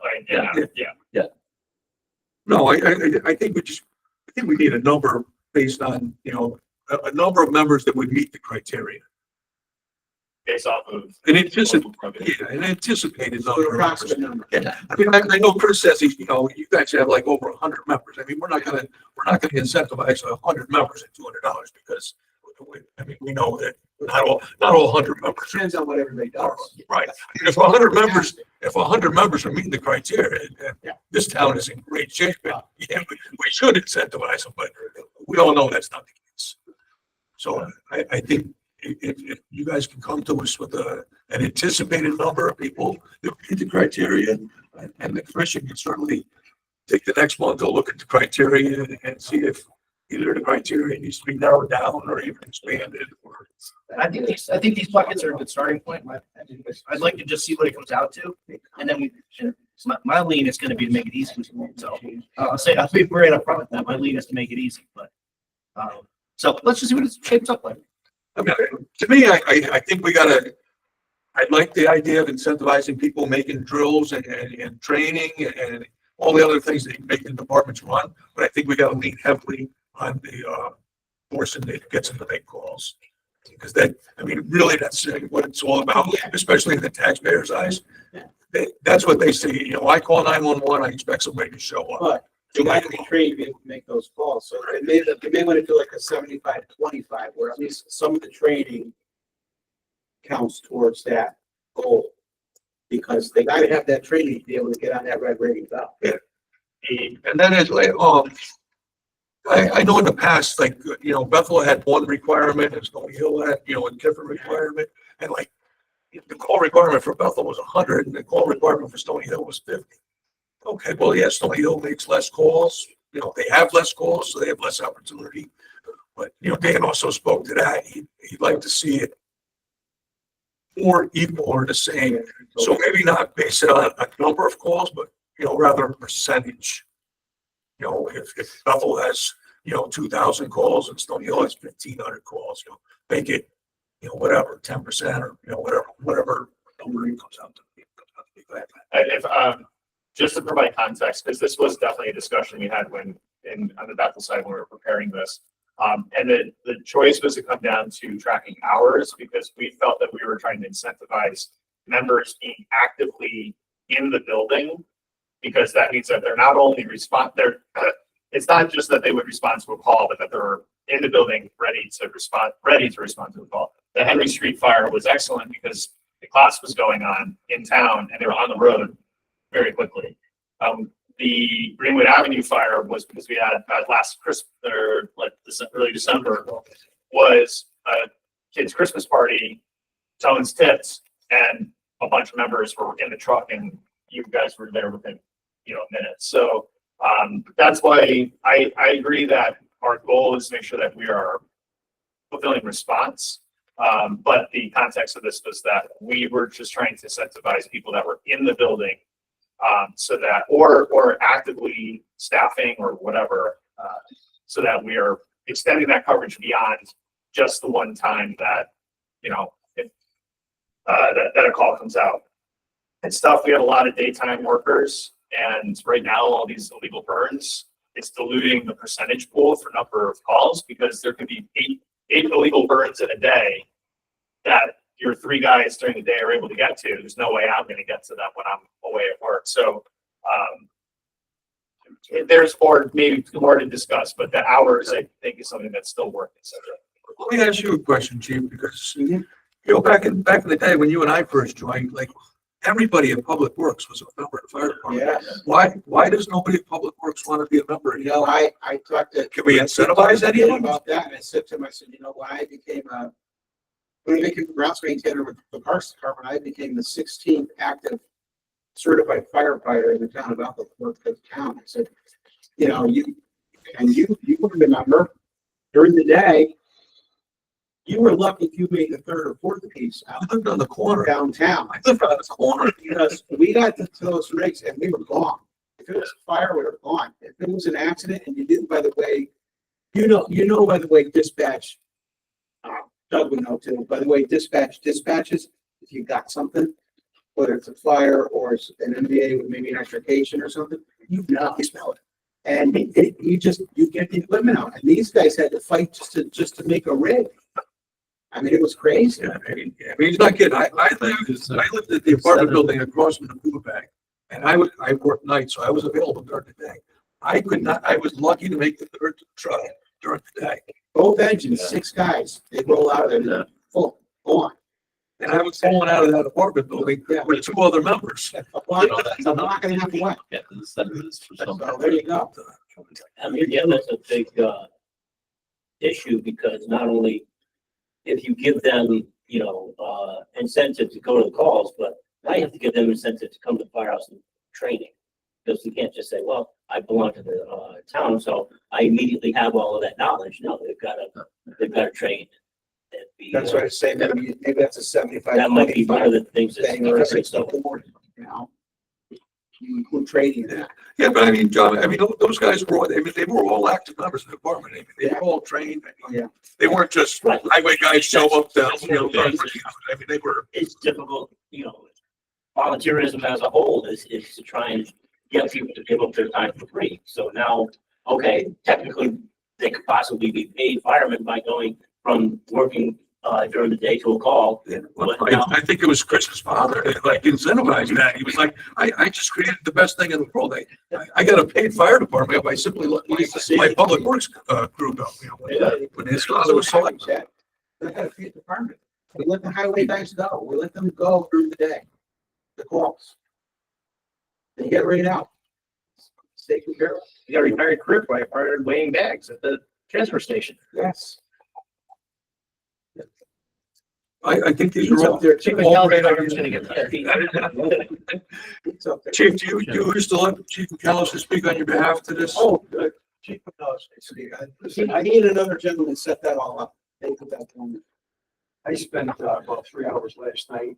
yeah. no, I think we need a number based on, a number of members that would meet the criteria. Based off of. An anticipated number. Approximate number. Yeah, I mean, I know Chris says you guys have like over 100 members. I mean, we're not gonna incentivize 100 members at $200 because we know that not all 100 members. Depends on what everybody does. Right. If 100 members are meeting the criteria, then this town is in great shape. And, we should incentivize them, but we all know that's not the case. So I think if you guys can come to us with an anticipated number of people that meet the criteria, and the commission can certainly take the next month to look at the criteria and see if either the criteria needs to be narrowed down or even expanded. I think these buckets are a good starting point. I'd like to just see what it comes out to, and then my lean is going to be to make it easy. So I'll be right up front with that. My lean is to make it easy, but so let's just see what it shapes up like. I mean, to me, I think I'd like the idea of incentivizing people making drills and training and all the other things that make the departments run. But I think we got to lean heavily on the portion that gets them to make calls. Because really that's what it's all about, especially in the taxpayers' eyes. That's what they say. I call 911, I expect somebody to show up. But you got to be trained to be able to make those calls. So they may want to do like a 75-25, where at least some of the training counts towards that goal. Because they got to have that training to be able to get on that red rating valve. And then it's like, I know in the past, like, Bethel had one requirement, and Stony Hill had, a different requirement. And like, the call requirement for Bethel was 100 and the call requirement for Stony Hill was 50. Okay, well, yeah, Stony Hill makes less calls. They have less calls, so they have less opportunity. But, Dan also spoke to that. He'd like to see it more equal or the same. So maybe not base it on a number of calls, but, rather a percentage. If Bethel has, 2,000 calls and Stony Hill has 1,500 calls, make it, whatever, 10% or, whatever number it comes out to be. If, just to provide context, because this was definitely a discussion we had on the Bethel side when we were preparing this. And the choice was to come down to tracking hours because we felt that we were trying to incentivize members being actively in the building. Because that means that they're not only it's not just that they would respond to a call, but that they're in the building ready to respond to a call. The Henry Street fire was excellent because the class was going on in town and they were on the road very quickly. The Greenwood Avenue fire was because we had last Christmas or early December was a kid's Christmas party, Tone's Tips, and a bunch of members were in the truck and you guys were there within, minutes. So that's why I agree that our goal is to make sure that we are fulfilling response. But the context of this was that we were just trying to incentivize people that were in the building so that, or actively staffing or whatever, so that we are extending that coverage beyond just the one time that, that a call comes out. And stuff, we have a lot of daytime workers, and right now, all these illegal burns, it's diluting the percentage pool for number of calls because there could be eight illegal burns in a day that your 3 guys during the day are able to get to. There's no way I'm going to get to them when I'm away at work. So there's maybe more to discuss, but the hours I think is something that's still working. Let me ask you a question, Chief, because back in the day when you and I first joined, like everybody in Public Works was a member of the fire department. Yeah. Why does nobody in Public Works want to be a member anymore? I talked to. Can we incentivize anyone? About that, and I said to him, when I became when I became grounds maintainer with the Parks Department, I became the 16th active certified firefighter in the town of Bethel for the town. I said, you wouldn't remember during the day. You were lucky if you made the 3rd or 4th piece I out lived on the corner. downtown. I lived on the corner. Because we got to those rigs and we were gone. If it was a fire, we were gone. If it was an accident, and you didn't, by the way, by the way, dispatch, Doug would know too, by the way, dispatches, if you got something, whether it's a fire or it's an MVA with maybe an extrication or something, you smell it. And you get the equipment out. And these guys had to fight just to make a rig. I mean, it was crazy. Yeah, I mean, he's not kidding. I lived at the apartment building across from the food bank, and I worked nights, so I was available during the day. I was lucky to make the 3rd try during the day. Both engines, 6 guys, they roll out of there full on. And I was pulling out of that apartment building with 2 other members. I'm not gonna have to what? Get to the center of this for So something. there you go. I mean, again, that's a big issue because not only if you give them, incentive to go to the calls, but now you have to give them incentive to come to the firehouse and training. Because you can't just say, well, I belong to the town, so I immediately have all of that knowledge. No, they've got to train. And be, That's what I say, maybe that's a 75. that might be one of the things that's thing, or a 60 so. 40, You include training that. Yeah, but I mean, John, those guys were, they were all active members of the department. I mean, they were all trained. Yeah. They weren't just highway guys show up down, I mean, they were. It's difficult, volunteerism as a whole is to try and get people to give up their time for free. So now, okay, technically, they could possibly be paid firemen by going from working during the day to a call. I think it was Chris's father that incentivized that. He was like, I just created the best thing in the world. I got a paid fire department if I simply let my public works crew go. When his father was selling. They got a paid department. We let the highway guys go. We let them go during the day. The calls. They get right out. Stay care of. You got a retired career firefighter weighing bags at the transfer station. Yes. I think these are all. They're Chief all McCallum, great I'm just gonna ideas. get that. It's up there. Chief, do you still have Chief McCallum to speak on your behalf to this? Oh, Jacob knows. Listen, I need another gentleman to set that all up. They put that on. I spent about 3 hours last night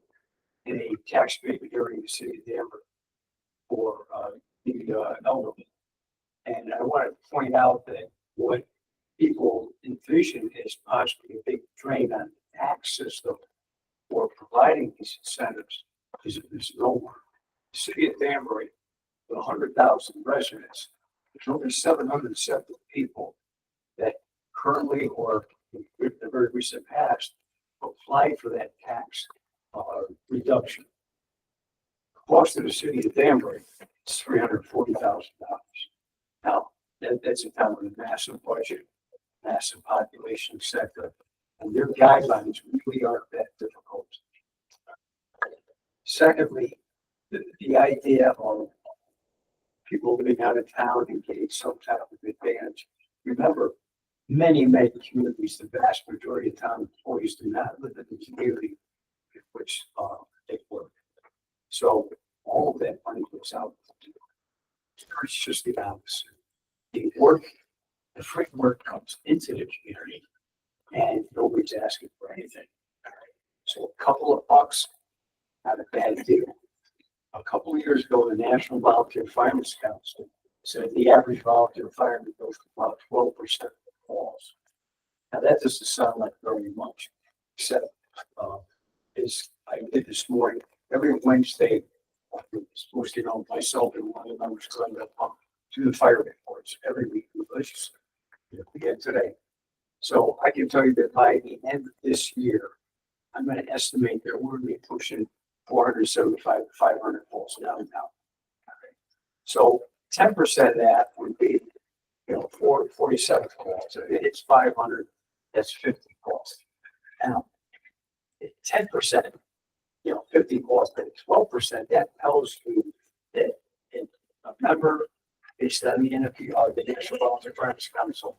in a tax abatement area in the city of Denver for the elderly. And I want to point out that what people envision as possibly a big drain on the tax system for providing these incentives is nowhere. The city of Danbury, with 100,000 residents, there's only 770 people that currently or in the very recent past applied for that tax reduction. The cost of the city of Danbury is $340,000. Now, that's a town with a massive budget, massive population, etc. And their guidelines really aren't that difficult. Secondly, the idea of people living out of town and getting some type of advantage. Remember, many communities, the vast majority of town employees do not live in the community in which they work. So all of that money goes out. It's just the opposite. The free work comes into the community and nobody's asking for anything. So a couple of bucks, not a bad deal. A couple of years ago, the National Volunteer Firemen's Council said the average volunteer fireman goes to about 12% of calls. Now that doesn't sound like very much, except is I did this morning, every Wednesday, supposed to know myself and one of the members going to do the fire reports every week religiously. Again today. So I can tell you that by the end of this year, I'm going to estimate that we're going to be pushing 475 to 500 calls downtown. So 10% of that would be, 47 calls. If it's 500, that's 50 calls. Now, 10%, 50 calls, but 12%, that tells you that a member based on the NFPR, the National Volunteer Firemen's Council,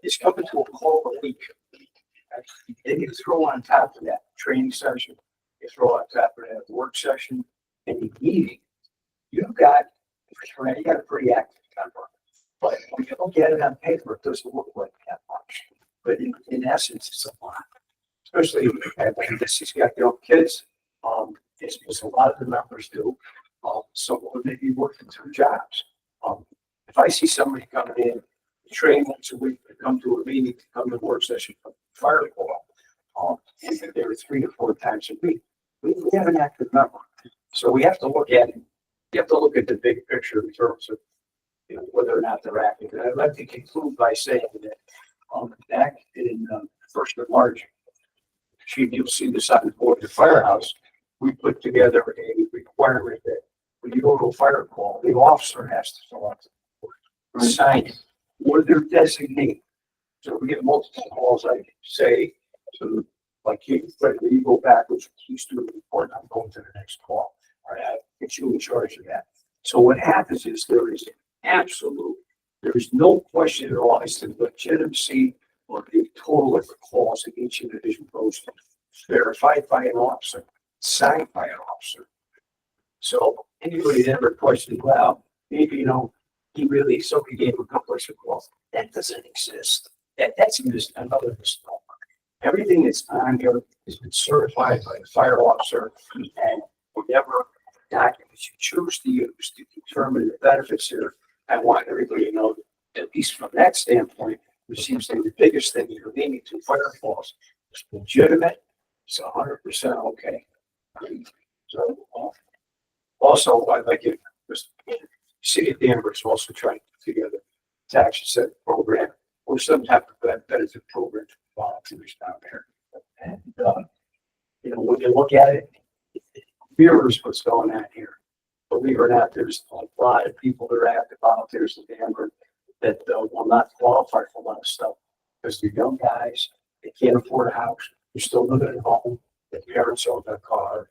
is coming to a call a week. Then you throw on top of that training session, you throw on top of that work session, and the meeting, you got a pretty active member. But when you look at it on paper, it doesn't look like that much. But in essence, it's a lot. Especially if he's got kids, as a lot of the members do. Some of them may be working 2 jobs. If I see somebody coming in, train once a week to come to a meeting, to come to a work session, fire call, and they're 3 or 4 times a week, we have an active member. So we have to look at it. You have to look at the big picture in terms of whether or not they're active. And I'd like to conclude by saying that back in 1st of March, you'll see this on the board of the firehouse. We put together a requirement that when you go to a fire call, the officer has to fill out the sign it, or their designate. So we get multiple calls, I say, so like you go backwards, please do the report, I'm going to the next call. All right, I'll get you in charge of that. So what happens is there is no question at all as to the legitimacy or the total of the calls that each individual goes to, verified by an officer, signed by an officer. So anybody that ever questioned, well, maybe, somebody gave a couple of calls. That doesn't exist. That's just another misnomer. Everything that's on here has been certified by a fire officer, and whatever documents you choose to use to determine the benefits here, I want everybody to know that at least from that standpoint, which seems to be the biggest thing you're leaning to fire calls, it's legitimate, it's 100% okay. So also, I'd like to City of Denver is also trying to put together a tax incentive program or some type of benefit program for volunteers down there. And when you look at it, it mirrors what's going on here. Believe it or not, there's a lot of people that are active volunteers in Denver that will not qualify for a lot of stuff because they're young guys, they can't afford a house, they're still living at home, their parents own their car,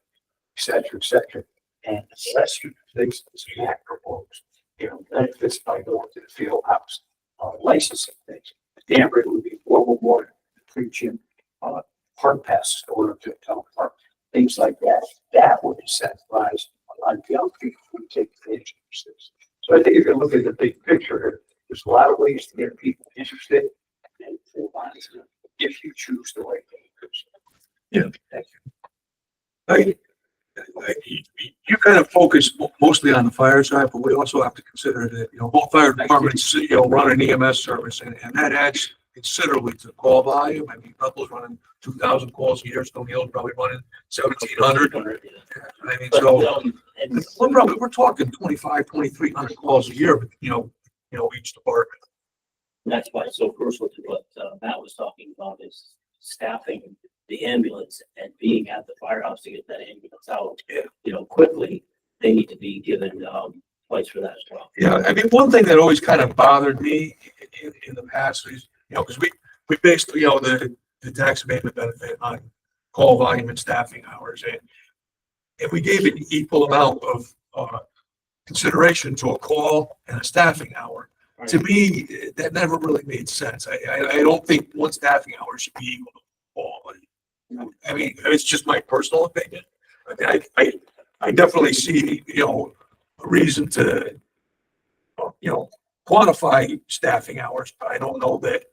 et cetera, et cetera. And unless you things as Matt proposed, benefits by going to the field house, licensing things. Danbury would be global water, preaching, park passes going up to a town park, things like that. That would incentivize a lot of young people to take advantage of these things. So I think if you look at the big picture here, There's a lot of ways to get people interested and to want to, if you choose the right thing. You kind of focus mostly on the fire side, but we also have to consider that, both fire departments, run an EMS service and that adds considerably to call volume. I mean, Bethel's running 2,000 calls a year, Stony Hill's probably running 1,700. I mean, But, so and we're talking 2,300 calls a year, each department. that's why it's so crucial to what Matt was talking about is staffing the ambulance and being at the firehouse to get that ambulance out. Yeah. Quickly. They need to be given place for that as well. Yeah, I mean, one thing that always kind of bothered me in the past is, because we based, the tax abatement benefit on call volume and staffing hours. And if we gave an equal amount of consideration to a call and a staffing hour, to me, that never really made sense. I don't think one staffing hour should be equal to call. I mean, it's just my personal opinion. I definitely see, a reason to, quantify staffing hours, but I don't know that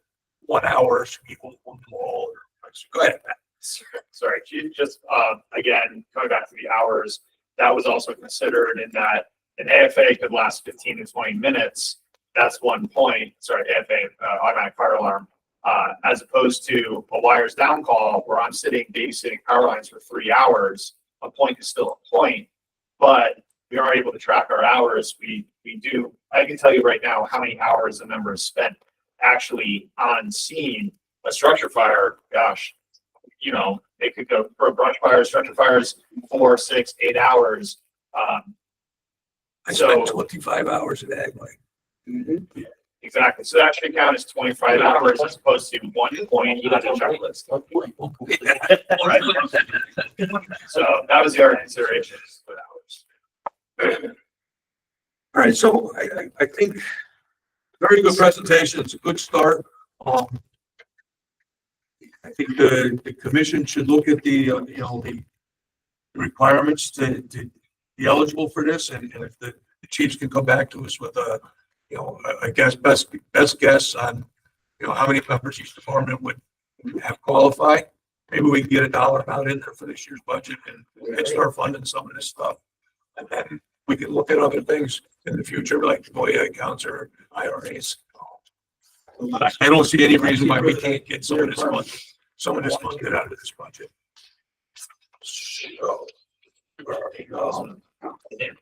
1 hour should equal to one call. Go ahead, Matt. Sorry, just, again, coming back to the hours, that was also considered in that an AFA could last 15 to 20 minutes. That's 1 point. Sorry, AFA, automatic fire alarm, as opposed to a wires down call where I'm babysitting power lines for 3 hours. A point is still a point, but we are able to track our hours. We do. I can tell you right now how many hours a member has spent actually on scene. A structure fire, gosh, it could go for a brush fire, structure fires, 4, 6, 8 hours. I spent 25 hours at Ag Light. Exactly. So that should count as 25 hours as opposed to 1 point. You got the checklist. Right. So that was the other considerations with hours. All right, so I think very good presentation. It's a good start. I think the commission should look at the requirements to be eligible for this, and if the chiefs can come back to us with I guess best guess on how many members each department would have qualified. Maybe we can get a dollar amount in there for this year's budget and start funding some of this stuff. And then we can look at other things in the future, like FOIA accounts or IRAs. I don't see any reason why we can't get some of this funded out of this budget. So,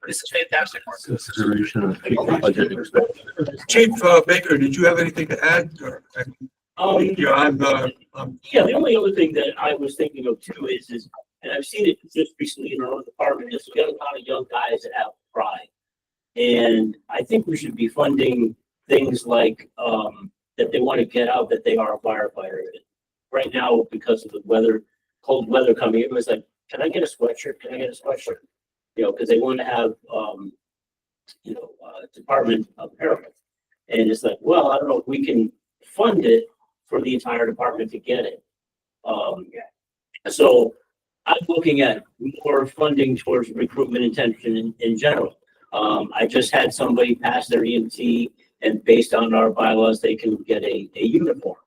This is fantastic. Consideration of future budget expenses. Chief Baker, did you have anything to add? Yeah, Yeah, the only other thing that I was thinking of too is, and I've seen it just recently in our own department, is we got a lot of young guys that have pride. And I think we should be funding things like, that they want to get out, that they are a firefighter. Right now, because of the weather, cold weather coming, it was like, can I get a sweatshirt? Can I get a sweatshirt? Because they want to have, department apparel. And it's like, well, I don't know if we can fund it for the entire department to get it. So I'm looking at more funding towards recruitment intention in general. I just had somebody pass their EMT, and based on our bylaws, they can get a uniform.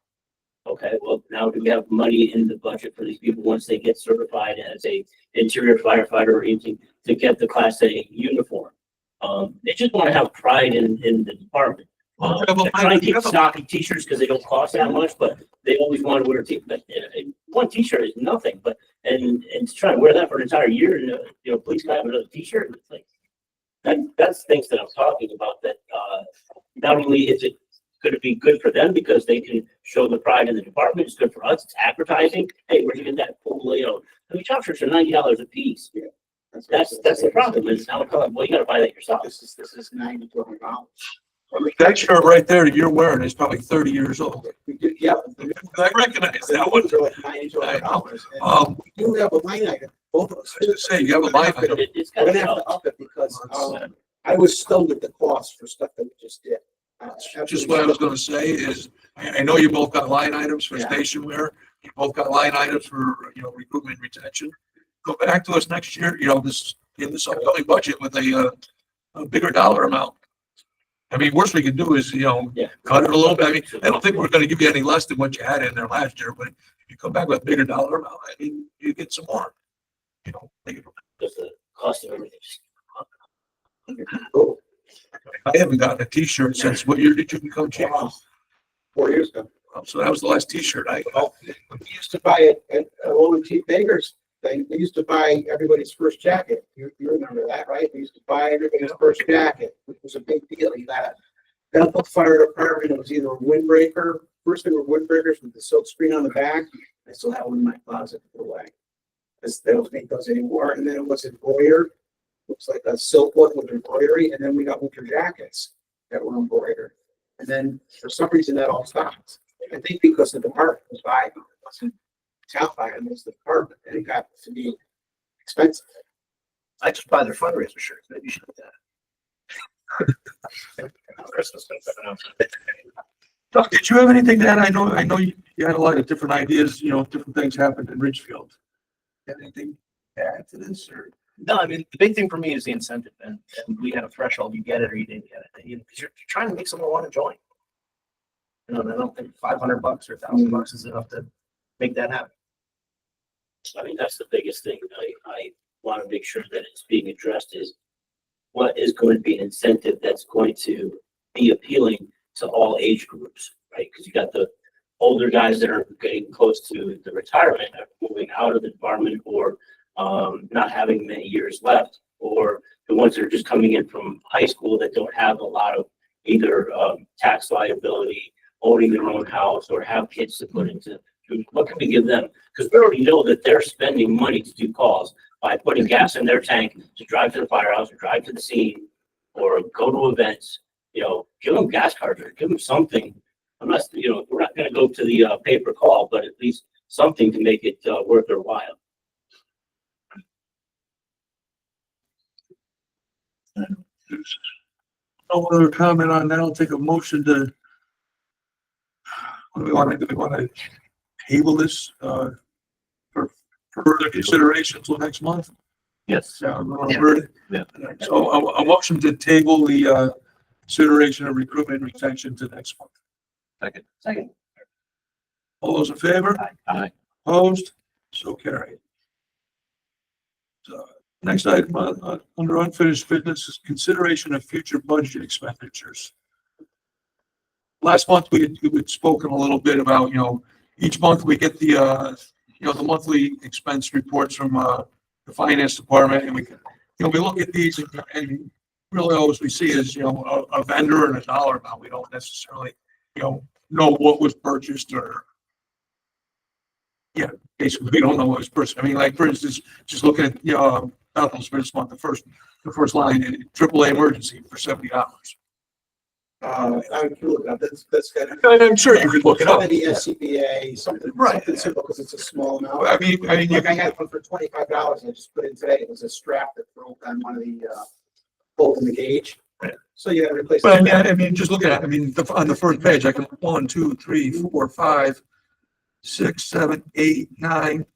Okay, well, now do we have money in the budget for these people once they get certified as a interior firefighter or anything to get the Class A uniform? They just want to have pride in the department. They're trying to keep stocking t-shirts because they don't cost that much, but they always want to wear a t-shirt. One t-shirt is nothing, but and to try to wear that for an entire year, and police guy have another t-shirt. It's like that's things that I'm talking about. That not only is it going to be good for them because they can show the pride in the department, it's good for us. It's advertising. Hey, where'd you get that cool? The top shirts are $90 a piece. Yeah. That's the problem. Is now well, you got to buy that yourself. This is $90 to $100. that shirt right there that you're wearing is probably 30 years old. Yeah. I recognize that one. They're like $90 to $100. We do have a line item, both of us. I was gonna say, you have a line item. It's We're got gonna have to to up it because I was stunned at the cost for stuff that we just did. Just what I was gonna say is, I know you both got line items for Yeah. station wear. You both got line items for, recruitment and retention. Go back to us next year, in this upcoming budget with a bigger dollar amount. I mean, worst we can do is, Yeah. cut it a little bit. I mean, I don't think we're gonna give you any less than what you had in there last year, but if you come back with a bigger dollar amount, I mean, you get some more. Think of it. Because the cost of everything. I haven't gotten a t-shirt since, what year did you become chief? 4 years ago. So that was the last t-shirt I got. Oh, we used to buy it at Old Chief Baker's thing. We used to buy everybody's first jacket. You remember that, right? We used to buy everybody's first jacket, which was a big deal. You got Bethel Fire Department. It was either a windbreaker. First they were windbreakers with the silk screen on the back. I still have one in my closet to put away. Because they don't make those anymore. And then it was embroidered. Looks like a silk one with embroidery. And then we got winter jackets that were embroidered. And then for some reason that all stopped. I think because the department was buying them. It wasn't town buying them, it was the department. And it got to be expensive. I just buy their fundraiser shirts. Maybe you should do that. Christmas. Doug, did you have anything to add? I know you had a lot of different ideas, different things happened in Ridgefield. Anything to add to this or? No, I mean, the big thing for me is the incentive, and we had a threshold, you get it or you didn't get it, because you're trying to make someone want to join. And I don't think $500 or $1,000 is enough to make that happen. I mean, that's the biggest thing. I want to make sure that it's being addressed is what is going to be an incentive that's going to be appealing to all age groups, right? Because you got the older guys that are getting close to the retirement, are moving out of the department or not having many years left, or the ones that are just coming in from high school that don't have a lot of either tax liability, owning their own house, or have kids to put into. What can we give them? Because we already know that they're spending money to do calls by putting gas in their tank to drive to the firehouse or drive to the scene or go to events. Give them gas cards or give them something. Unless, we're not going to go to the paper call, but at least something to make it worth their while. No other comment on that. I'll take a motion to. What do we want to do? We want to table this for further consideration until next month. Yes. Yeah. Yeah. So a motion to table the consideration of recruitment and retention to next month. Second. All those in favor? Aye. Opposed? So carried. So, next item under unfinished business is consideration of future budget expenditures. Last month, we had spoken a little bit about, each month we get the monthly expense reports from the finance department, and we look at these and really all we see is, a vendor and a dollar amount. We don't necessarily, know what was purchased or, basically we don't know what was purchased. I mean, like for instance, just looking at, Bethel's for this month, the first line in AAA emergency for $70. I would look up, that's got. I'm sure you could look it up. The SCBA, something simple, because it's a small amount. I mean, Like I had one for $25, I just put in today, it was a strap that broke on one of the, bolt in the gauge. So you gotta replace. But I mean, just looking at, on the first page, I can 1, 2, 3, 4, 5, 6, 7, 8, 9.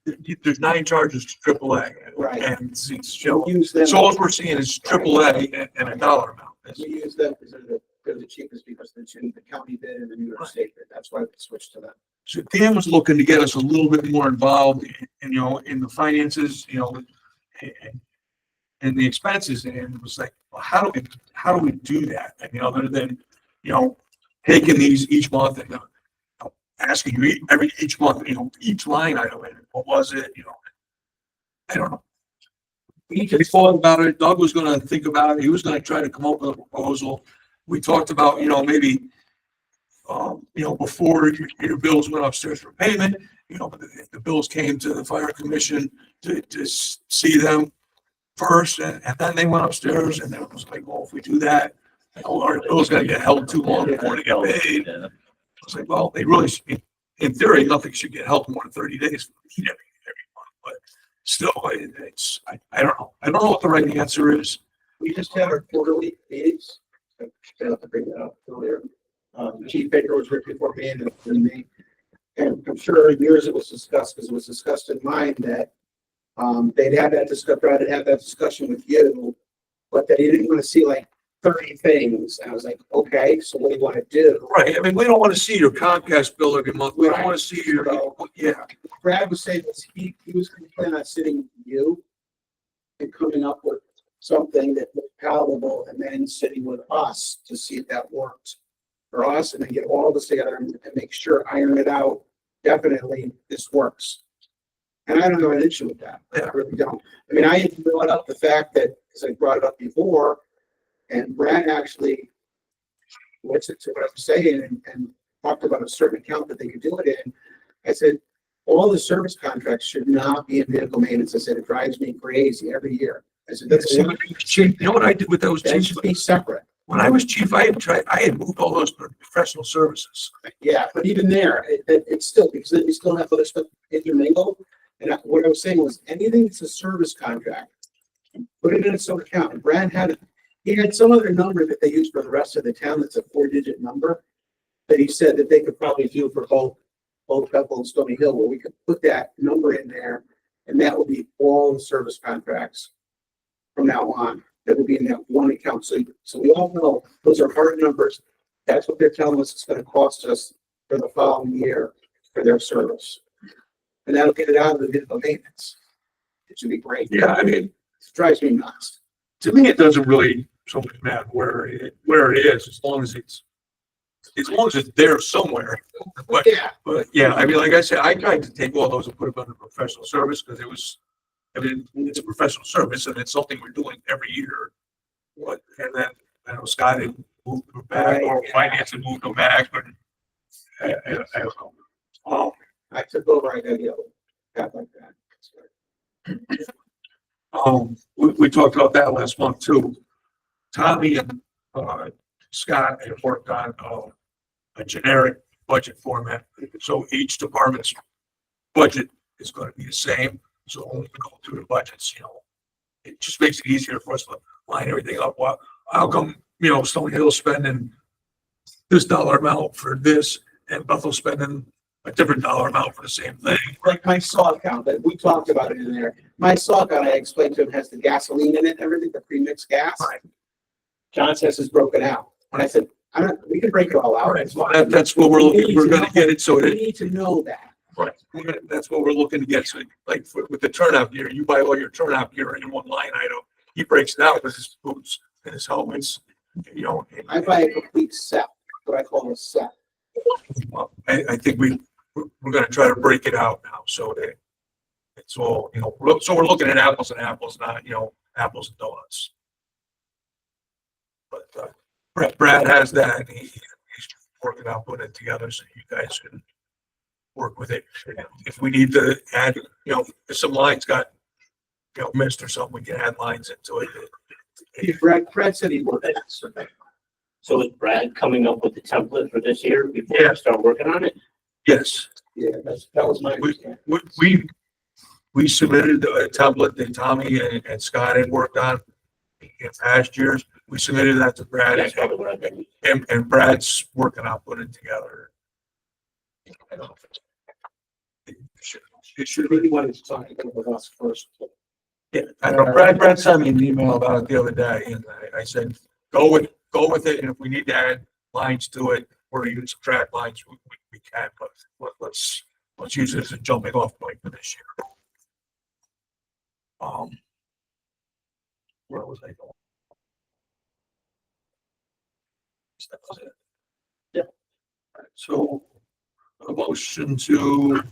There's 9 charges to AAA. Right. And it's Use them. so all we're seeing is AAA and a dollar amount. We use them because they're the cheapest, because the county bid and the New York State bid, that's why we switched to them. So Dan was looking to get us a little bit more involved in the finances, and the expenses, and it was like, well, how do we do that? I mean, other than, taking these each month and asking you each month, each line item, and what was it, I don't know. We thought about it. Doug was going to think about it. He was going to try to come up with a proposal. We talked about, maybe, before your bills went upstairs for payment, if the bills came to the fire commission to see them first, and then they went upstairs, and then it was like, well, if we do that, our bill's gonna get held too long before they get paid. I was like, well, they really, in theory, nothing should get held more than 30 days every month, but still, I don't know. I don't know what the right answer is. We just had our quarterly meetings. I have to bring that up earlier. Chief Baker was right before me and me. And I'm sure in yours it was discussed, because it was discussed in mine that they'd had that discussion with you, but that he didn't want to see like 30 things. And I was like, okay, so what do you want to do? Right, I mean, we don't want to see your Comcast bill every month, we don't want to see your, yeah, Brad was saying was he was going to plan on sitting with you and coming up with something that was palatable and then sitting with us to see if that worked for us and then get all this together and make sure, iron it out. Definitely this works. And I don't have an issue with that. I really don't. I mean, I had brought up the fact that, because I brought it up before, and Brad actually listened to what I was saying and talked about a certain account that they could do it in. I said, all the service contracts should not be in vehicle maintenance. I said, it drives me crazy every year. I said, that's, you know what I did with those that chiefs? should be separate. When I was chief, I had moved all those to professional services. Yeah, but even there, it's still, because then you still have other stuff intermingled. And what I was saying was, anything that's a service contract, put it in its own account. And Brad he had some other number that they use for the rest of the town that's a 4-digit number that he said that they could probably do for both Bethel and Stony Hill, where we could put that number in there, and that would be all the service contracts from now on. That would be in that one account. So we all know those are hard numbers. That's what they're telling us it's going to cost us for the following year for their service. And that'll get it out of the vehicle maintenance. It should be great. Yeah, I mean, It drives me nuts. to me, it doesn't really so much matter where it is, as long as it's there somewhere. But, Yeah. but yeah, I mean, like I said, I tried to take all those and put them under professional service because I mean, it's a professional service and it's something we're doing every year. But, and then, I know Scott had moved them back, or finance had moved them back, but I don't know. I took over, I gotta have like that. We talked about that last month too. Tommy and, Scott had worked on, a generic budget format. So each department's budget is going to be the same. So when we go through the budgets, it just makes it easier for us to line everything up. Well, how come, Stony Hill spending this dollar amount for this and Bethel spending a different dollar amount for the same thing? Like my saw account, that we talked about it in there. My saw account, I explained to him, has the gasoline in it, everything, the premixed gas. Right. John says it's broken out. And I said, we can break it all out. It's fine. That's what we're looking, we're going to get it so We that, need to know that. right, that's what we're looking to get. So like with the turnout gear, you buy all your turnout gear in one line item. He breaks it out with his boots and his helmets, and I buy a complete set, what I call a set. well, I think we're gonna try to break it out now so that it's all, so we're looking at apples and apples, not, apples and donuts. But, Brad has that, and he's working out, putting it together so you guys can work with it. If we need to add, if some lines got, missed or something, we can add lines into it. Brad said he would. So is Brad coming up with the template for this year before Yeah. we start working on it? Yes, Yeah, that was my understanding. we submitted a template that Tommy and Scott had worked on in past years. We submitted that to Brad, That's probably what I've been. and Brad's working on putting it together. I don't know if it should Really be. wanted to talk with us first. Yeah, I don't know. Brad sent me an email about it the other day, and I said, go with it, and if we need to add lines to it, or even subtract lines, we can, but let's use it as a jumping off point for this year. Where was I going? That was it. Yeah. All right, so a motion to,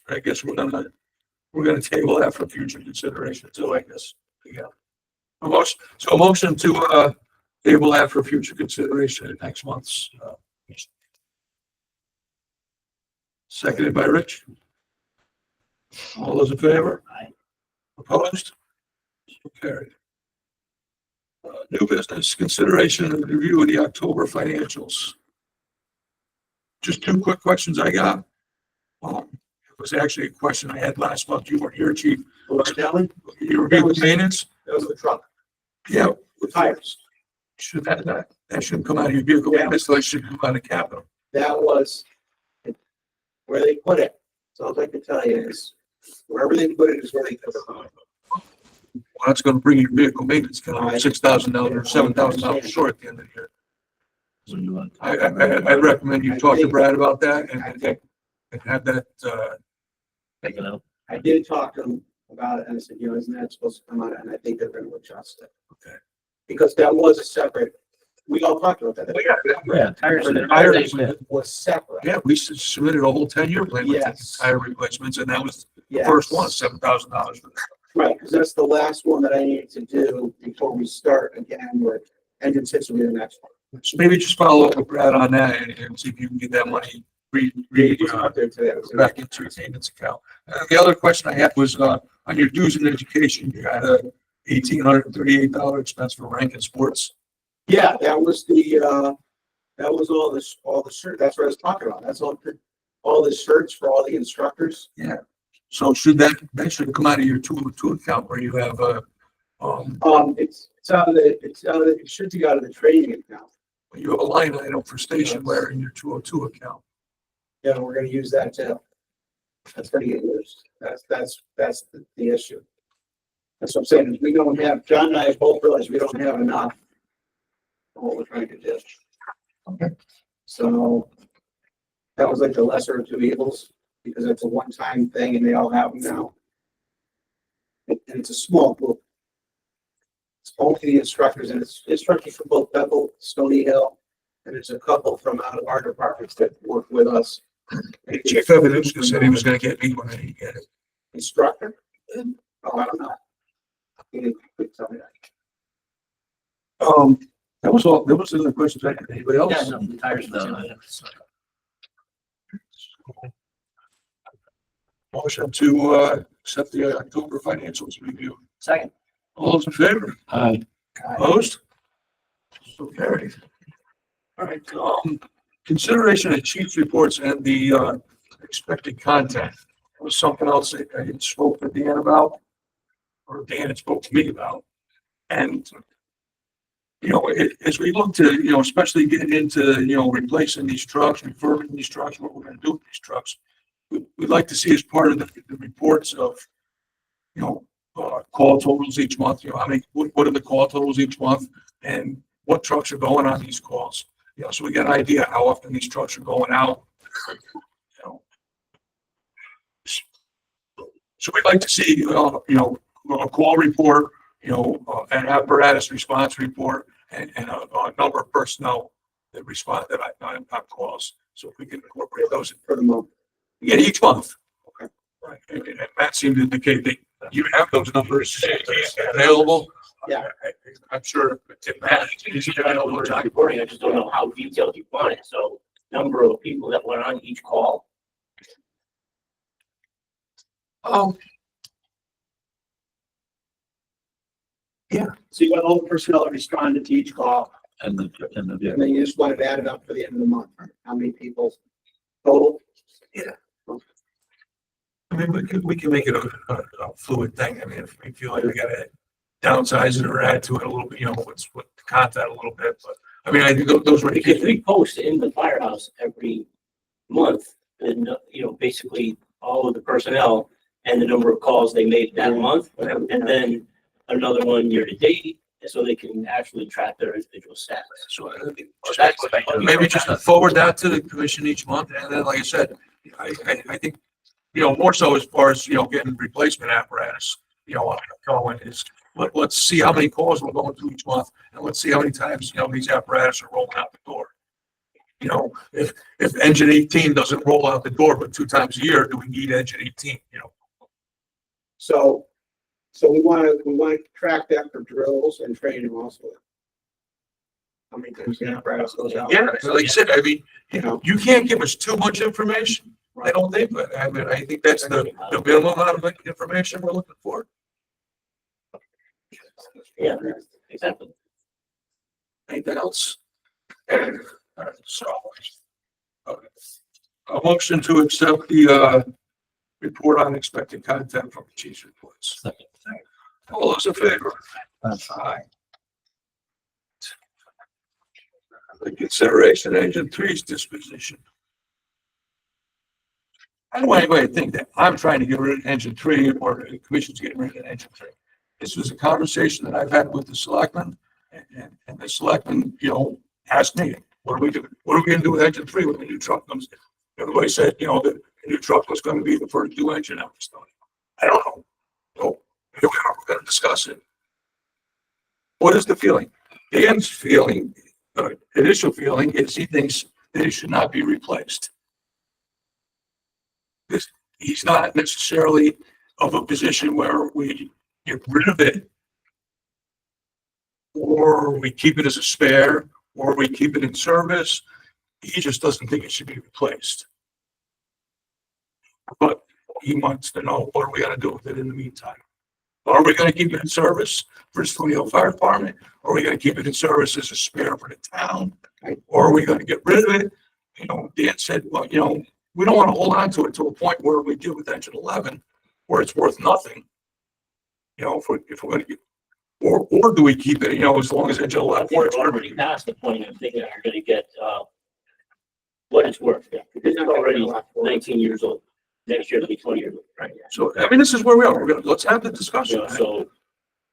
I guess we're gonna table that for future consideration too, I guess. Yeah. A motion to, table that for future consideration at next month's, seconded by Rich. All those in favor? Aye. Opposed? So carried. New business, consideration and review of the October financials. Just two quick questions I got. It was actually a question I had last month. You weren't here, chief. You were here with maintenance? That was the truck, Yeah. with tires. Should that shouldn't come out of your vehicle maintenance, that should come out of capital. That was where they put it. So all I can tell you is wherever they put it is where they put it. That's gonna bring your vehicle maintenance down $6,000 or $7,000 short at the end of the year. I recommend you talk to Brad about that and have that, Take it out. I did talk to them about it and I said, isn't that supposed to come out? And I think they're gonna adjust it. Okay. Because that was a separate, we all talked about that. Yeah, tires. But the tire tire replacement was separate. yeah, we submitted a whole 10-year plan with Yes. tire replacements, and that was the Yes. first one, $7,000. Right, because that's the last one that I need to do before we start again with engine six will be the next one. So maybe just follow up with Brad on that and see if you can get that money Out there today. back into your maintenance account. The other question I had was, on your dues in education, you had a $1,838 expense for Rankin Sports. Yeah, that was that was all the shirt, that's what I was talking about. That's all the shirts for all the instructors. So that should come out of your 202 account where you have, It should be out of the trading account. you have a line item for station wear in your 202 account. Yeah, we're gonna use that too. That's gonna get used. That's the issue. That's what I'm saying, is we don't have, John and I both realize we don't have enough for what we're trying to do. Okay. So that was like the lesser of two evils, because it's a one-time thing and they all have them now. And it's a small group. It's only the instructors, and it's instructors from both Bethel, Stony Hill, and it's a couple from out of our departments that work with us. Chief Evanuska said he was gonna get me when he get it. Instructor? Oh, I don't know. He didn't tell me that. That was all, there was other questions. I had. Anybody else? Yeah, no, the tires. No. Motion to, accept the October financials review. Second. All those in favor? Aye. Opposed? So carried. All right, consideration of chief's reports and the, expected content. That was something else that I had spoke to Dan about, or Dan had spoke to me about. And, as we look to, especially getting into, replacing these trucks, refurbishing these trucks, what we're gonna do with these trucks, we'd like to see as part of the reports of, call totals each month, how many, what are the call totals each month? And what trucks are going on these calls? So we get an idea how often these trucks are going out. So we'd like to see, a call report, an apparatus response report, and a number of personnel that respond that on calls. So if we can incorporate those For the moment. each month. Okay. Right. And Matt seemed to indicate that you have those numbers available. Yeah. I'm sure if Matt is available, We're not reporting, I just don't know how detailed you want it, so number of people that were on each call. So you want all the personnel that responded to each call, And the and then you just want it added up for the end of the month, right? How many people total? I mean, we can make it a fluid thing. I mean, if we feel like we gotta downsize it or add to it a little bit, what's with the content a little bit, but I mean, I think those were. Because we post in the firehouse every month, and, basically all of the personnel and the number of calls they made that month, and then another one year to date, so they can actually track their individual status. So That's what I- maybe just forward that to the commission each month, and then, like I said, I think, more so as far as, getting replacement apparatus, going is, let's see how many calls we're going through each month, and let's see how many times, these apparatus are rolling out the door. If engine 18 doesn't roll out the door but 2 times a year, do we need engine 18, So we want to track that for drills and training also. How many times the apparatus goes out? Yeah, so like I said, I mean, You know, you can't give us too much information, I don't think, but I mean, I think that's the minimum amount of information we're looking for. Yeah, exactly. Anything else? All right, so, a motion to accept the, report on expected content from the chief's reports. Second. All those in favor? Aye. The consideration engine 3's disposition. I don't want anybody to think that I'm trying to get rid of engine 3 or the commission's getting rid of engine 3. This was a conversation that I've had with the selectmen, and the selectmen, asked me, what are we doing? What are we gonna do with engine 3 when the new truck comes in? Everybody said, the new truck was gonna be the first new engine out of Stony. I don't know. So here we are, we're gonna discuss it. What is the feeling? Dan's feeling, initial feeling is he thinks that it should not be replaced. He's not necessarily of a position where we get rid of it, or we keep it as a spare, or we keep it in service. He just doesn't think it should be replaced. But he wants to know, what are we gonna do with it in the meantime? Are we gonna keep it in service for the Stony Hill Fire Department? Or are we gonna keep it in service as a spare for the town? Or are we gonna get rid of it? Dan said, well, we don't wanna hold on to it to a point where we do with engine 11, where it's worth nothing. If we're gonna get, or do we keep it, as long as engine 11 We're works? already past the point of thinking you're gonna get, what it's worth. Because it's already 19 years old. Next year it'll be 20 years old. Right. So, this is where we are. Let's have the discussion. So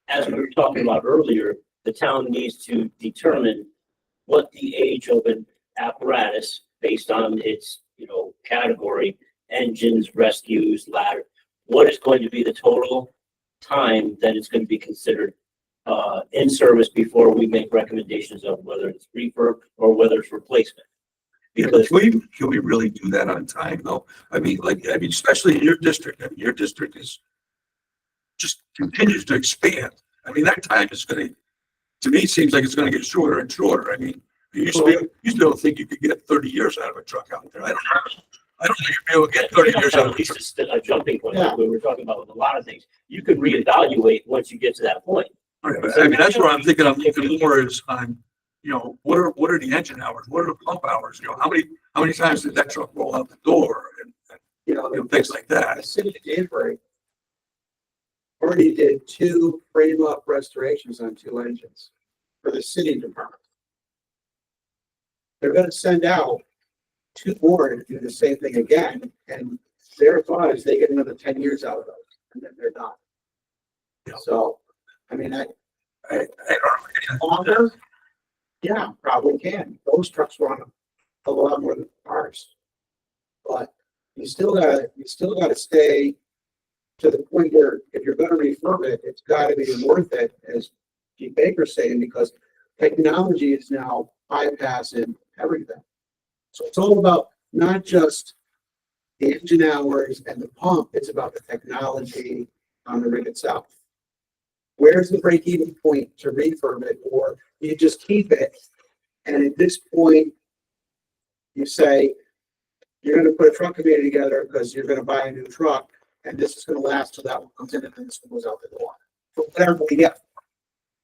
as we were talking about earlier, the town needs to determine what the age of an apparatus based on its, category, engines, rescues, ladder, what is going to be the total time that it's going to be considered in service before we make recommendations of whether it's refurb or whether it's replacement. Because Can we really do that on time though? Especially in your district. Your district is just continues to expand. That time is to me, it seems like it's gonna get shorter and shorter. You used to don't think you could get 30 years out of a truck out there. I don't think you'd be able to get 30 years out of a truck. It's a jumping point. Like we were talking about with a lot of things. You could reevaluate once you get to that point. Right, but, that's what I'm thinking. I'm looking more is on, what are the engine hours? What are the pump hours? How many times did that truck roll out the door and things like The that? city of Danbury already did 2 frame-up restorations on 2 engines for the city department. They're gonna send out 2 more to do the same thing again, and their thought is they get another 10 years out of those, and then they're done. So, I don't longer, yeah, probably can. Those trucks run a lot more than ours. But you still gotta stay to the point where if you're gonna refurb it, it's gotta be worth it, as Chief Baker's saying, because technology is now bypassing everything. So it's all about not just the engine hours and the pump, it's about the technology on the rig itself. Where's the break-even point to refurb it, or you just keep it? And at this point, you say, you're gonna put a truck committee together because you're gonna buy a new truck, and this is gonna last till that one comes in and then this one goes out the door. So whatever we get.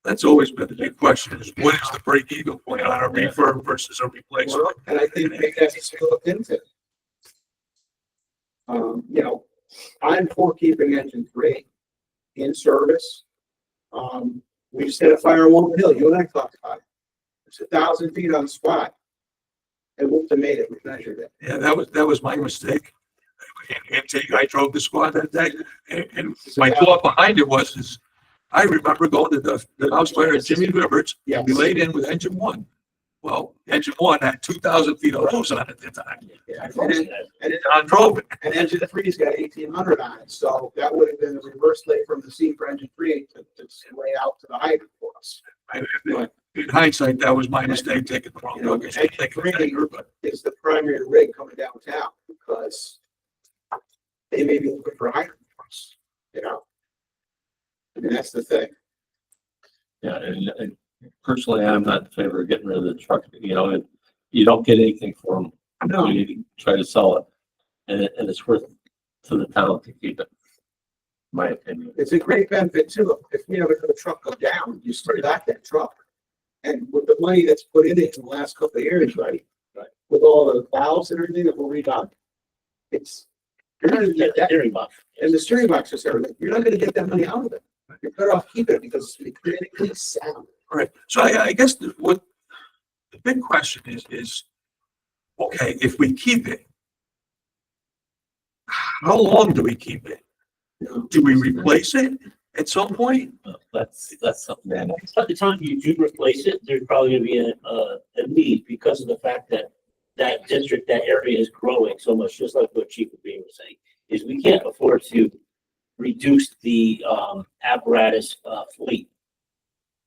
That's always been the big question is what is the break-even point on a refurb versus a replacement? And I think maybe that needs to be looked into. I'm for keeping engine 3 in service. We just had a fire on Walnut Hill. You and I talked about it. It's 1,000 feet on the spot. And Wolfton made it. We measured it. Yeah, that was my mistake. I drove the squad that day, and my thought behind it is I remember going to the house fire at Jimmy Rivers. Yeah. We laid in with engine 1. Well, engine 1 had 2,000 feet of hose on it at the time. Yeah. And Don drove it. And engine 3's got 1,800 on it. So that would have been the reverse lay from the seat for engine 3 to lay out to the hydrant for us. In hindsight, that was my mistake taking the wrong look. Engine 3 is the primary rig coming downtown because they may be looking for a hydrant for us, that's the thing. Yeah, and personally, I'm not in favor of getting rid of the truck. You don't get anything for them. No. You need to try to sell it, and it's worth to the town to keep it. My opinion. It's a great benefit too. If we have another truck go down, you still got that truck. And with the money that's put in it in the last couple of years, right? With all the valves and everything that were redone, you're not gonna get that. Steering box. And the steering box is everything. You're not gonna get that money out of it. You're better off keeping it because it's critically sound. All right. So I guess what the big question is, okay, if we keep it, how long do we keep it? Do we replace it? at some point. That's something that. By the time you do replace it, there's probably gonna be a need because of the fact that that district, that area is growing so much, just like what Chief Bean was saying, is we can't afford to reduce the, apparatus, fleet.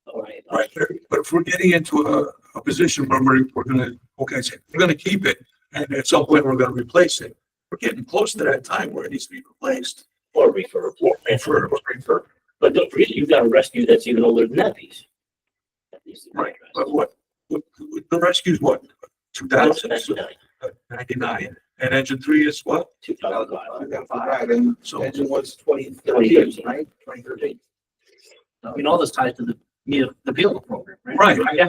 All right. Right, but if we're getting into a position where we're gonna, okay, so we're gonna keep it, and at some point we're gonna replace it. We're getting close to that time where it needs to be replaced. Or refer. For, But don't forget, you've got a rescue that's even older than that piece. That needs to be right, addressed. but what, the rescue's what, 2000, That's 99, and engine 3 is what? 2005. Five, and So, engine was 2013, right? 2013. I mean, all this ties to the vehicle program, right? right, Yeah,